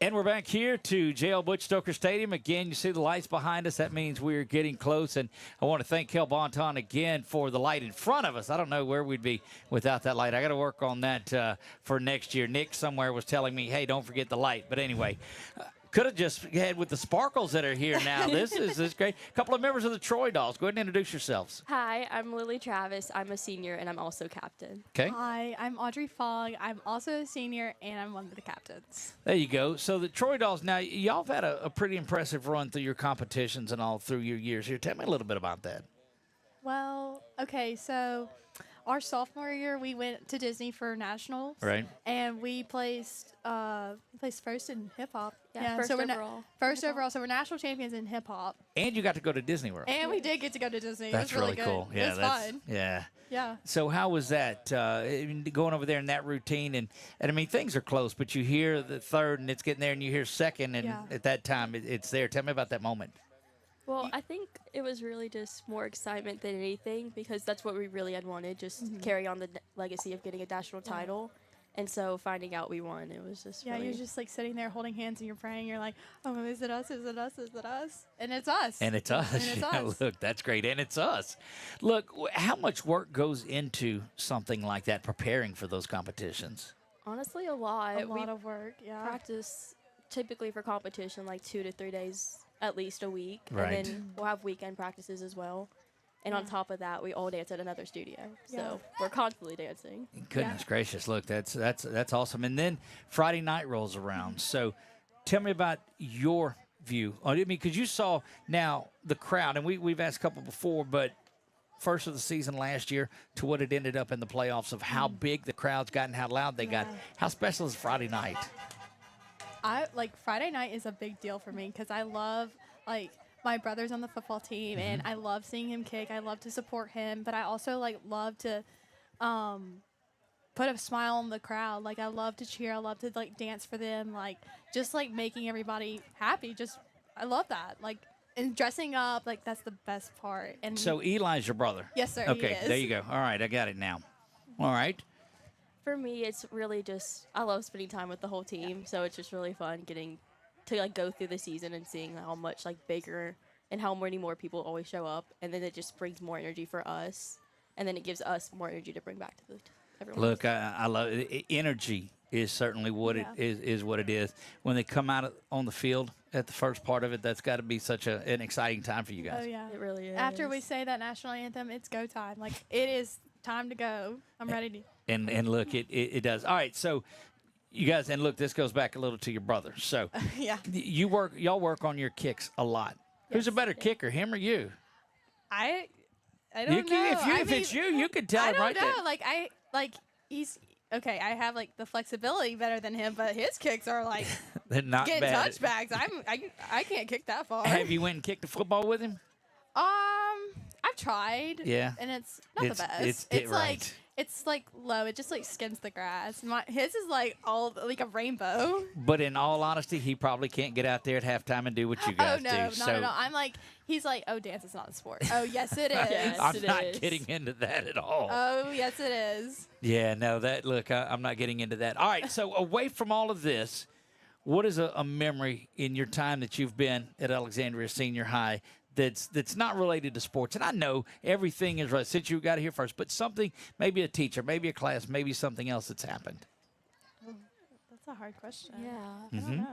And we're back here to JL Butch Stoker Stadium. Again, you see the lights behind us. That means we're getting close. And I want to thank Kel Bonton again for the light in front of us. I don't know where we'd be without that light. I got to work on that for next year. Nick somewhere was telling me, hey, don't forget the light. But anyway, could have just had with the sparkles that are here now. This is great. A couple of members of the Troy Dolls. Go ahead and introduce yourselves. Hi, I'm Lily Travis. I'm a senior, and I'm also captain. Okay. Hi, I'm Audrey Fogg. I'm also a senior, and I'm one of the captains. There you go. So the Troy Dolls, now, y'all have had a pretty impressive run through your competitions and all through your years here. Tell me a little bit about that. Well, okay, so our sophomore year, we went to Disney for nationals. Right. And we placed first in hip-hop. Yeah, first so we're overall. First overall. So we're national champions in hip-hop. And you got to go to Disney World. And we did get to go to Disney. That's it was really cool. good. Yeah, it was that's fun. Yeah. Yeah. So how was that going over there in that routine? And I mean, things are close, but you hear the third and it's getting there, and you hear second, and at that time it's there. Tell me about that moment. Well, I think it was really just more excitement than anything because that's what we really had wanted, just carry on the legacy of getting a national title. And so finding out we won, it was just Yeah, really... you're just like sitting there holding hands and you're praying. You're like, oh, is it us? Is it us? Is it us? And it's us. And it's us. And it's us. Look, that's great. And it's us. Look, how much work goes into something like that, preparing for those competitions? Honestly, a lot. A lot of work, yeah. Practice typically for competition like 2 to 3 days at least a week. Right. And then we'll have weekend practices as well. And on top of that, we all dance at another studio. So we're constantly dancing. Goodness gracious. Look, that's awesome. And then Friday night rolls around. So tell me about your view. I mean, because you saw now the crowd, and we've asked a couple before, but first of the season last year to what it ended up in the playoffs of how big the crowds got and how loud they got. How special is Friday night? Friday night is a big deal for me because I love, my brother's on the football team, and I love seeing him kick. I love to support him, but I also, love to put a smile on the crowd. I love to cheer. I love to, dance for them, just making everybody happy. I love that. And dressing up, that's the best part. And So Eli's your brother? Yes, sir, Okay, he is. there you go. All right, I got it now. All right. For me, it's really just, I love spending time with the whole team. So it's just really fun getting to go through the season and seeing how much bigger and how many more people always show up, and then it just brings more energy for us, and then it gives us more energy to bring back to everyone. Look, I love it. Energy is certainly what it is. What it is when they come out on the field at the first part of it. That's got to be such an exciting time for you guys. Oh yeah, it really is. After we say that national anthem, it's go time. It is time to go. I'm ready to. And look, it does. All right, so. You guys, and look, this goes back a little to your brother. So, yeah, y'all work on your kicks a lot. Yes. Who's a better kicker, him or you? I don't know. If it's you, you can tell him right there. I don't know. He's okay. I have the flexibility better than him, but his kicks are they're not getting bad. touchbacks. I can't kick that far. Have you went and kicked the football with him? I've tried. Yeah. And it's not the best. It's right. It's like low. It just like skims the grass. His is like all like a rainbow. But in all honesty, he probably can't get out there at halftime and do what you guys do. No, so not at all. I'm like, he's like, oh, dance is not a sport. Oh, yes, it is. Yes, I'm it not is. getting into that at all. Oh, yes, it is. Yeah, no, I'm not getting into that. All right, so away from all of this, what is a memory in your time that you've been at Alexandria Senior High that's not related to sports? And I know everything is right since you got here first, but something, maybe a teacher, maybe a class, maybe something else that's happened. Oh, that's a hard question. Yeah. I don't know.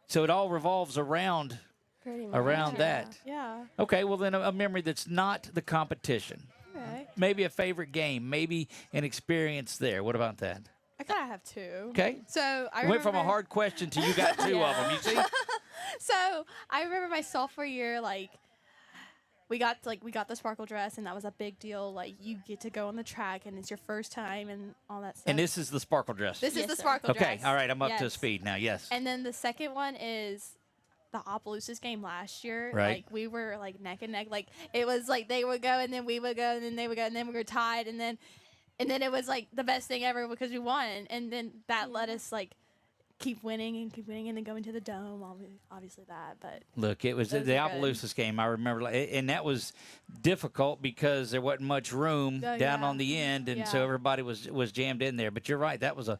So it all revolves around that. Yeah. Okay, well then a memory that's not the competition. Okay. Maybe a favorite game, maybe an experience there. What about that? I kind of have two. Okay. So I Went from a remember- hard question to you got two of them. You see? So I remember my sophomore year, like we got the sparkle dress, and that was a big deal. Like you get to go on the track, and it's your first time, and all that stuff. And this is the sparkle dress. This is the sparkle dress. Okay, all right, I'm up to Yes. speed now. Yes. And then the second one is the Opelousas game last year. Right. Like we were like neck and neck. Like it was like they would go, and then we would go, and then they would go, and then we were tied, and then it was like the best thing ever because we won, and then that let us like keep winning, and then going to the dome. Obviously that, but Look, it was Those the are good. Opelousas game. I remember, and that was difficult because there wasn't much room Oh, down yeah. on the end, and so Yeah. everybody was jammed in there. But you're right, that was a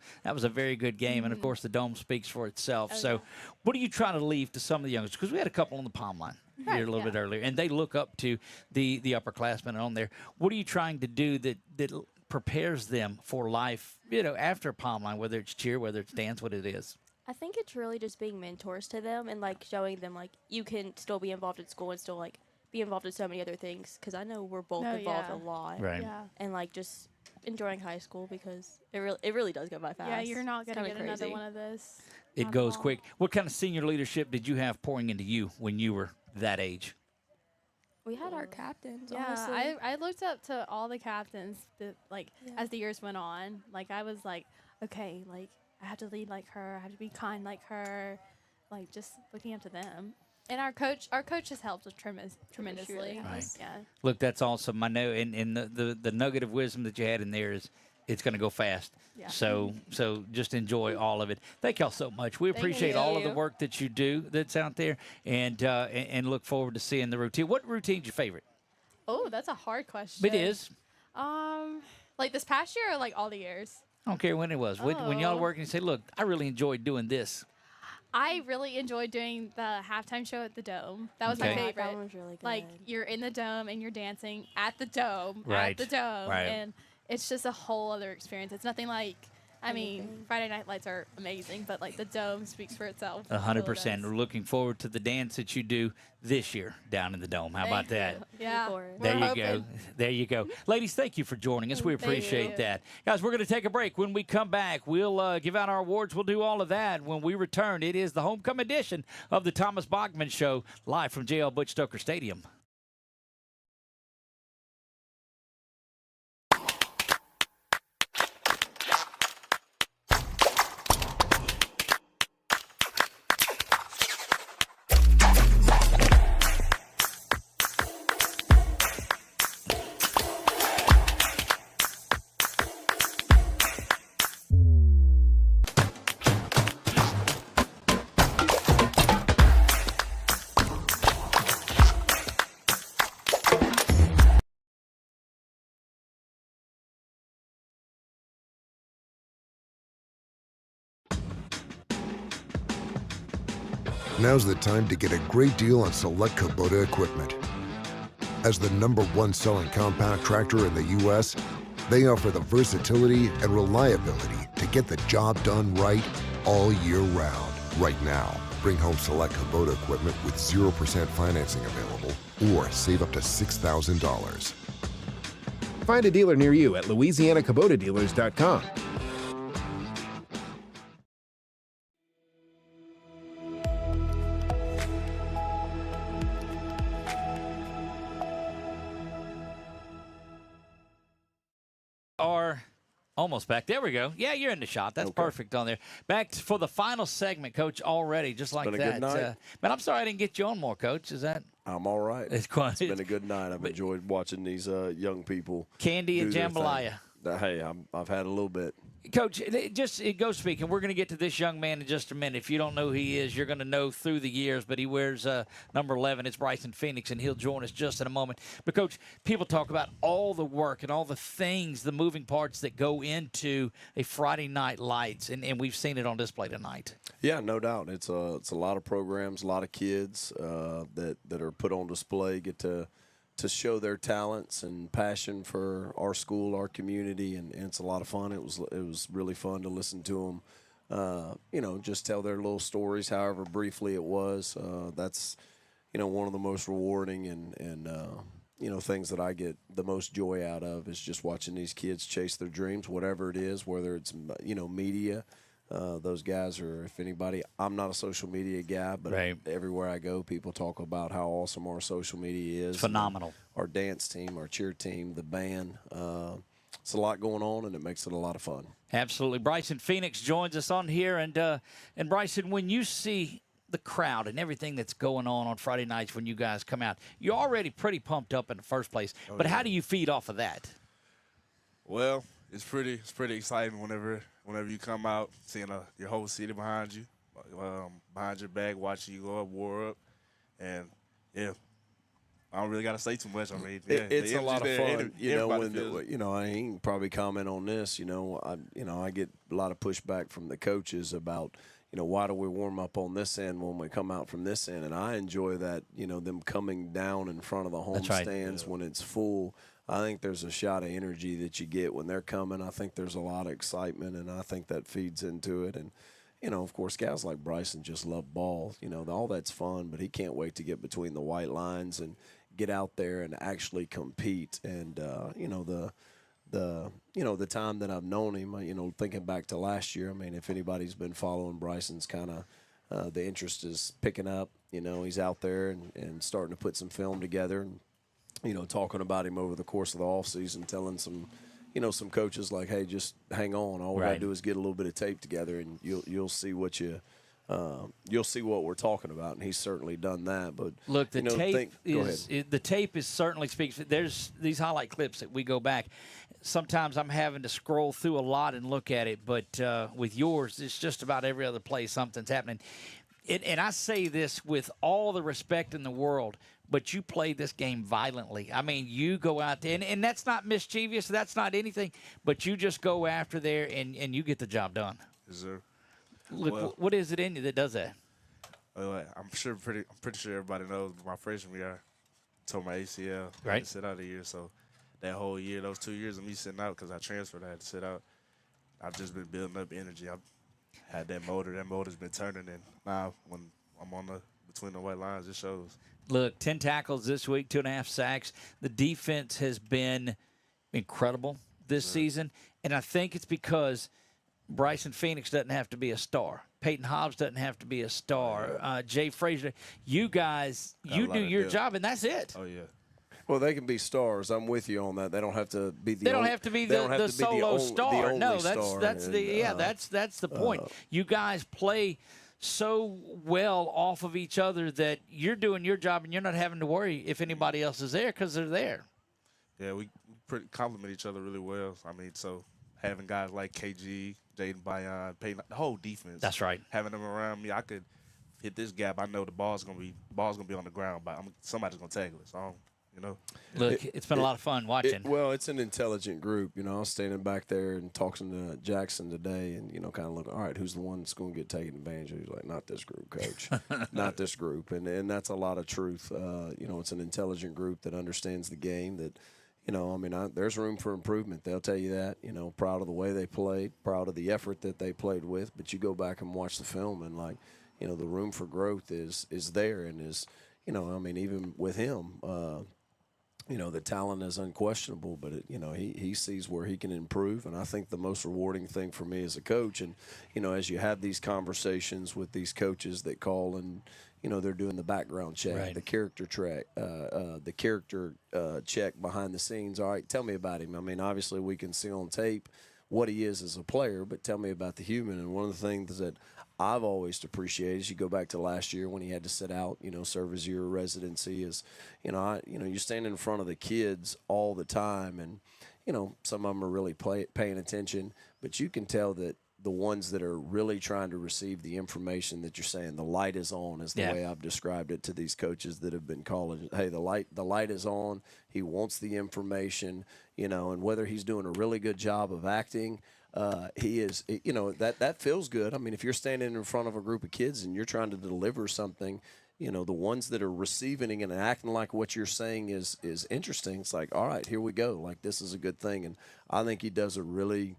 very good game, and of course the dome speaks for itself. Oh, So, yeah. what are you trying to leave to some of the youngsters? Because we had a couple on the Palm line Right, here a little bit earlier, and they look up to the upperclassmen on there. What are you trying to do that prepares them for life? After Palm line, whether it's cheer, whether it's dance, what it is. I think it's really just being mentors to them and like showing them like you can still be involved in school and still like be involved in so many other things because I know we're both Oh, involved yeah. a lot. Right. Yeah. And like just enjoying high school because it really does go by fast. yeah, you're not It's gonna kinda get another crazy. one of this. It Not at goes all. quick. What kind of senior leadership did you have pouring into you when you were that age? We had our captains. Yeah, honestly. I looked up to all the captains that, like Yeah. as the years went on. Like I was like, okay, like I have to lead like her. I have to be kind like her. Like just looking up to them. And our coach has helped us tremendously. really Right. Yeah. Look, that's awesome. I know, and the nugget of wisdom that you had in there is it's going to go fast. Yeah. So just enjoy all of it. Thank y'all so much. We Thank appreciate all of the you. work that you do that's out there, and look forward to seeing the routine. What routine's your favorite? Oh, that's a hard question. It is. Like this past year or like all the years? I don't care when it was. When y'all are Oh. working, you say, look, I really enjoyed doing this. I really enjoyed doing the halftime show at the Dome. That was Okay. my Yeah, favorite. that one was really Like good. you're in the Dome and you're dancing at the Dome, Right, at the Dome, right. and it's just a whole other experience. It's nothing like. I mean, Friday Night Lights are amazing, but like the Dome speaks for itself. It really 100%. does. We're looking forward to the dance that you do this year down in the Dome. How about Thank that? you. Yeah. There we're you hoping. go. There you go. Ladies, thank you for joining us. We Thank appreciate you. that. Guys, we're going to take a break. When we come back, we'll give out our awards. We'll do all of that. When we return, it is the homecoming edition of the Thomas Bachman Show, live from JL Butch Stoker Stadium. Now's the time to get a great deal on select Kubota equipment. As the #1 selling compact tractor in the U.S., they offer the versatility and reliability to get the job done right all year round. Right now, bring home select Kubota equipment with 0% financing available or save up to $6,000. Find a dealer near you at LouisianaKubotaDealers.com. Are Almost back. There we go. Yeah, you're in the shot. That's perfect on there. Back for the final segment, Coach, already, just like been a that. good night. Man, I'm sorry I didn't get you on more, Coach. Is that? I'm all right. It's been a good night. I've enjoyed watching these young people. Candy and do their thing. jambalaya. Hey, I've had a little bit. Coach, it goes speaking. We're going to get to this young man in just a minute. If you don't know who he is, you're going to know through the years, but he wears number 11. It's Bryson Phoenix, and he'll join us just in a moment. But, Coach, people talk about all the work and all the things, the moving parts that go into a Friday Night Lights, and we've seen it on display tonight. Yeah, no doubt. It's a lot of programs, a lot of kids that are put on display, get to show their talents and passion for our school, our community, and it's a lot of fun. It was really fun to listen to them, just tell their little stories, however briefly it was. That's, one of the most rewarding and things that I get the most joy out of is just watching these kids chase their dreams, whatever it is, whether it's, media. Those guys are, if anybody, I'm not a social media guy, but everywhere I go, people talk about how awesome our social media is. It's phenomenal. Our dance team, our cheer team, the band. It's a lot going on, and it makes it a lot of fun. Absolutely. Bryson Phoenix joins us on here. And Bryson, when you see the crowd and everything that's going on Friday nights when you guys come out, you're already pretty pumped up in the first place. But how do you feed off of that? Well, it's pretty exciting whenever you come out, seeing your whole city behind you, behind your back, watching you go up, war up, and yeah, I don't really got to say too much. I mean, yeah, it's a lot of fun. When I ain't probably comment on this. I get a lot of pushback from the coaches about, why do we warm up on this end when we come out from this end? And I enjoy that, them coming down in front of the home stands when it's full. I think there's a shot of energy that you get when they're coming. I think there's a lot of excitement, and I think that feeds into it. And, of course, guys like Bryson just love ball. All that's fun, but he can't wait to get between the white lines and get out there and actually compete. And, the time that I've known him, thinking back to last year, I mean, if anybody's been following Bryson's kind of the interest is picking up. He's out there and starting to put some film together and, talking about him over the course of the offseason, telling some coaches like, hey, just hang on. All we got to do is get a little bit of tape together, and you'll see what we're talking about. And he's certainly done that. But look, the tape is certainly speaks. There's these highlight clips that we go back. Sometimes I'm having to scroll through a lot and look at it, but with yours, it's just about every other play something's happening. And I say this with all the respect in the world, but you play this game violently. I mean, you go out there, and that's not mischievous. That's not anything. But you just go after there, and you get the job done. Yes, sir. Look, what is it in you that does that? I'm pretty sure everybody knows my freshman year, I tore my ACL. I had to sit out a year. So that whole year, those 2 years of me sitting out because I transferred, I had to sit out. I've just been building up energy. I've had that motor. That motor's been turning, and now when I'm on between the white lines, it shows. Look, 10 tackles this week, 2.5 sacks. The defense has been incredible this season, and I think it's because Bryson Phoenix doesn't have to be a star. Peyton Hobbs doesn't have to be a star. Jay Frazier, you guys, you do your job, and that's it. Oh, yeah. Well, they can be stars. I'm with you on that. They don't have to be the. They don't have to be the solo star. No, that's the point. You guys play so well off of each other that you're doing your job and you're not having to worry if anybody else is there because they're there. Yeah, we complement each other really well. I mean, so having guys like KG, Jaden Bayon, Peyton, the whole defense. That's right. Having them around me, I could hit this gap. I know the ball's gonna be on the ground, but somebody's gonna tackle it. So Look, it's been a lot of fun watching. It's an intelligent group. I was standing back there and talking to Jackson today and, kind of looking, all right, who's the one that's going to get taken advantage of? He's like, not this group, coach. Not this group. And that's a lot of truth. It's an intelligent group that understands the game that, there's room for improvement. They'll tell you that, proud of the way they played, proud of the effort that they played with. But you go back and watch the film and, the room for growth is there and is, even with him, the talent is unquestionable, but he sees where he can improve, and I think the most rewarding thing for me as a coach, and as you have these conversations with these coaches that call and they're doing the background check, the character track, the character check behind the scenes. All right, tell me about him. I mean, obviously we can see on tape what he is as a player, but tell me about the human. And one of the things that I've always appreciated is you go back to last year when he had to sit out, serve his year of residency is, you stand in front of the kids all the time and, some of them are really paying attention, but you can tell that the ones that are really trying to receive the information that you're saying, the light is on is the way I've described it to these coaches that have been calling, hey, the light is on. He wants the information, and whether he's doing a really good job of acting, he is, that feels good. I mean, if you're standing in front of a group of kids and you're trying to deliver something, the ones that are receiving it and acting like what you're saying is interesting. It's like, all right, here we go. Like, this is a good thing. And I think he does a really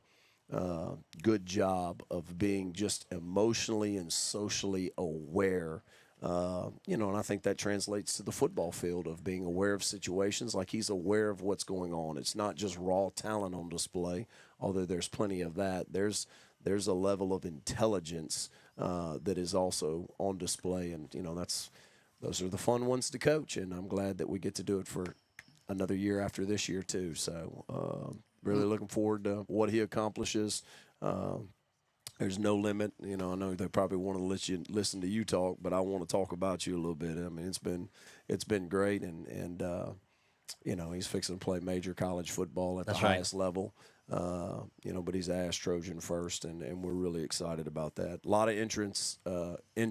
good job of being just emotionally and socially aware. And I think that translates to the football field of being aware of situations. Like, he's aware of what's going on. It's not just raw talent on display, although there's plenty of that. There's a level of intelligence that is also on display, and those are the fun ones to coach. And I'm glad that we get to do it for another year after this year too. So really looking forward to what he accomplishes. There's no limit. I know they probably want to listen to you talk, but I want to talk about you a little bit. I mean, it's been great, and he's fixing to play major college football at the highest level. But he's an Ash Trojan first, and we're really excited about that. A lot of entrance. There's a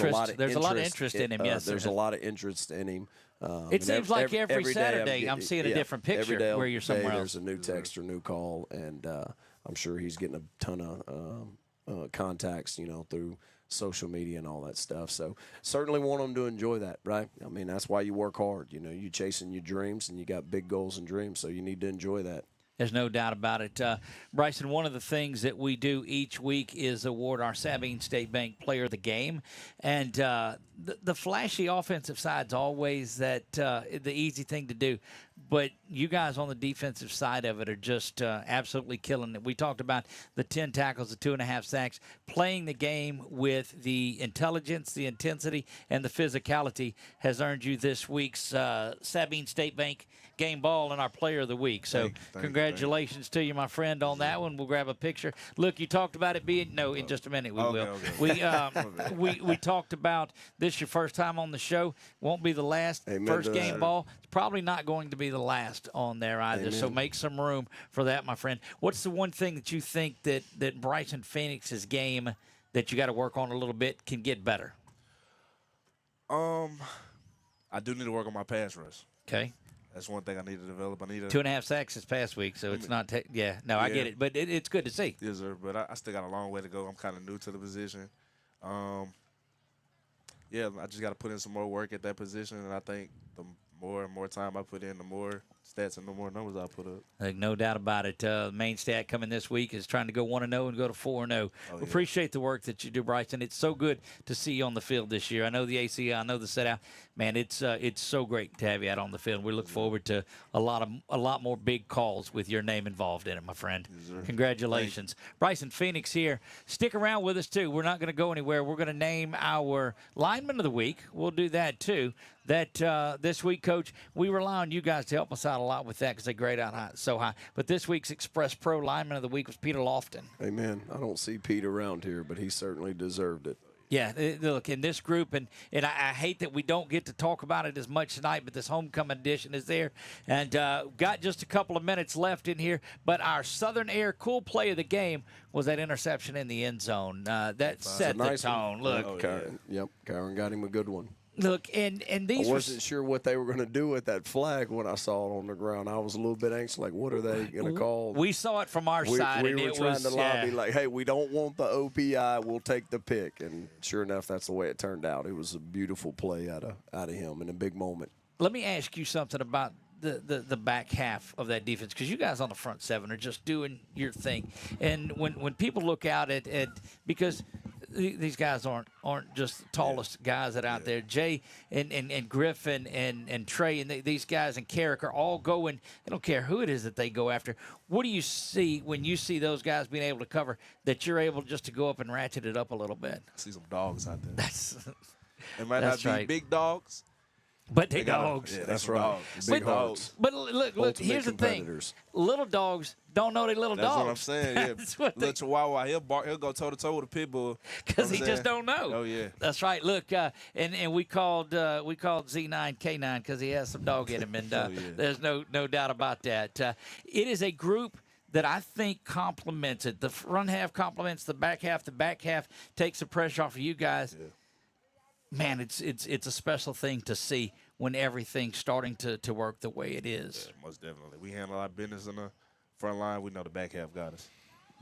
lot of interest in him. Yes, there's a lot of interest in him. It seems like every Saturday I'm seeing a different picture every day where you're somewhere else. else. There's a new text or new call, and I'm sure he's getting a ton of contacts, through social media and all that stuff. So certainly want him to enjoy that, right? I mean, that's why you work hard. You chasing your dreams, and you got big goals and dreams, so you need to enjoy that. There's no doubt about it. Bryson, one of the things that we do each week is award our Sabine State Bank Player of the Game. And the flashy offensive side's always the easy thing to do. But you guys on the defensive side of it are just absolutely killing it. We talked about the 10 tackles, the 2.5 sacks. Playing the game with the intelligence, the intensity, and the physicality has earned you this week's Sabine State Bank Game Ball and our Player of the Week. So congratulations to you, my friend, on that one. We'll grab a picture. Look, you talked about it being – no, in just a minute we will. Okay. We talked about this your first time on the show. Won't be the last. Amen. First game ball. It's probably not going to be the last on there either. Amen. So make some room for that, my friend. What's the one thing that you think that Bryson Phoenix's game that you got to work on a little bit can get better? I do need to work on my pass rush. Okay. That's one thing I need to develop. 2.5 sacks this past week, so it's not. I get it, but it's good to see. Yes, sir. But I still got a long way to go. I'm kind of new to the position. I just got to put in some more work at that position, and I think the more and more time I put in, the more stats and the more numbers I put up. No doubt about it. Main stat coming this week is trying to go 1-0 and go to 4-0. We appreciate the work that you do, Bryson. It's so good to see you on the field this year. I know the ACL, I know the set out. Man, it's so great to have you out on the field. We look forward to a lot more big calls with your name involved in it, my friend. Yes, congratulations. Bryson Phoenix here. Stick around with us, too. We're not going to go anywhere. We're going to name our lineman of the week. We'll do that, too. This week, Coach, we rely on you guys to help us out a lot with that because they grade out so high. But this week's Express Pro lineman of the week was Peter Lofton. Amen. I don't see Pete around here, but he certainly deserved it. Yeah, look, in this group, and I hate that we don't get to talk about it as much tonight, but this homecoming edition is there. And got just a couple of minutes left in here, but our Southern Air cool play of the game was that interception in the end zone. That set the tone. Look. Karen got him a good one. Look, and these I wasn't sure what they were going to do with that flag when I saw it on the ground. I was a little bit anxious, like, what are they going to call? We saw it from our side, we and were it trying was to lobby, like, hey, we don't want the OPI. We'll take the pick. And sure enough, that's the way it turned out. It was a beautiful play out of him in a big moment. Let me ask you something about the back half of that defense, because you guys on the front seven are just doing your thing. And when people look out at because these guys aren't just the tallest guys that are out there. Jay and Griffin and Trey and these guys and Carrick are all going. They don't care who it is that they go after. What do you see when you see those guys being able to cover that you're able just to go up and ratchet it up a little bit? I see some dogs out there. That's it might not be right. big dogs, But they dogs. Yeah, that's right. Big dogs. But look. Here's the thing: little dogs don't know they little That's dogs. what I'm saying. Yeah, little Chihuahua, he'll go toe to toe with a pit bull because he just don't know. Oh yeah, that's right. Look, and we called Z9 K9 because he has some dog in him, and there's no doubt about that. It is a group that I think complements it. The front half complements the back half. The back half takes the pressure off of you guys. Yeah. Man, it's a special thing to see when everything's starting to work the way it is. Yeah, most definitely. We handle our business in the front line. We know the back half got us.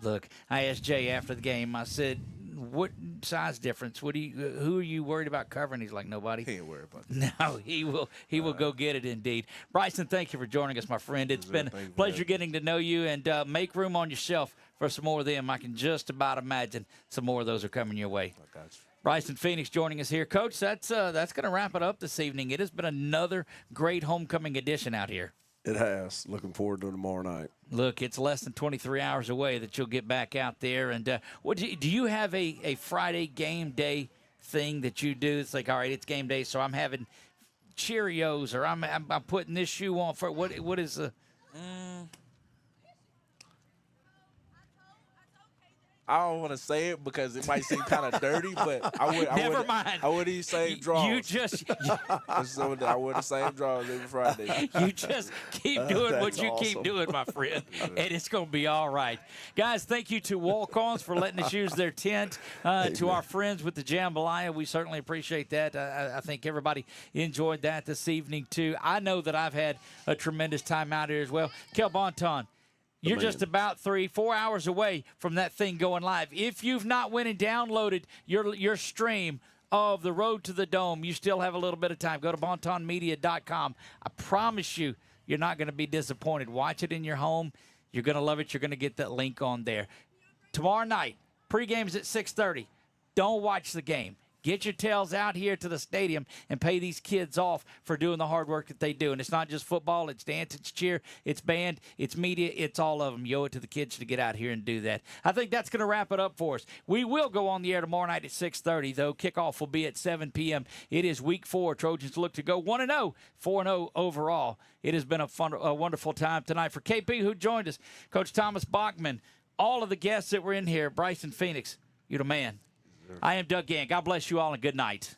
Look, I asked Jay after the game. I said, "What size difference? Who are you worried about covering?" He's like, "Nobody." He ain't worried about that. No, he will go get it. Indeed, Bryson, thank you for joining us, my friend. It's been a pleasure getting to know you, and make room on your shelf for some more of them. I can just about imagine some more of those are coming your way. I got you. Bryson Phoenix joining us here. Coach, that's going to wrap it up this evening. It has been another great homecoming edition out here. It has. Looking forward to tomorrow night. Look, it's less than 23 hours away that you'll get back out there. And do you have a Friday game day thing that you do? It's like, all right, it's game day, so I'm having Cheerios, or I'm putting this shoe on for what is the? I don't want to say it because it might seem kind of dirty, but I would. Never mind. I would these same draws. You just. I wear the same draws every Friday. You just keep doing what you keep doing, my friend, and it's going to be all right. Guys, thank you to Walk-Ons for letting us use their tent. To our friends with the Jambalaya, we certainly appreciate that. I think everybody enjoyed that this evening, too. I know that I've had a tremendous time out here as well. Kel Bonton, you're just about 3-4 hours away from that thing going live. If you've not went and downloaded your stream of the Road to the Dome, you still have a little bit of time. Go to bontonmedia.com. I promise you, you're not going to be disappointed. Watch it in your home. You're going to love it. You're going to get that link on there. Tomorrow night, pregame's at 6:30. Don't watch the game. Get your tails out here to the stadium and pay these kids off for doing the hard work that they do. And it's not just football. It's dance, it's cheer, it's band, it's media, it's all of them. You owe it to the kids to get out here and do that. I think that's going to wrap it up for us. We will go on the air tomorrow night at 6:30, though. Kickoff will be at 7 p.m. It is Week 4. Trojans look to go 1-0, 4-0 overall. It has been a wonderful time tonight. For KP, who joined us, Coach Thomas Bachman, all of the guests that were in here, Bryson Phoenix, you're the man. I am Doug Gann. God bless you all and good night.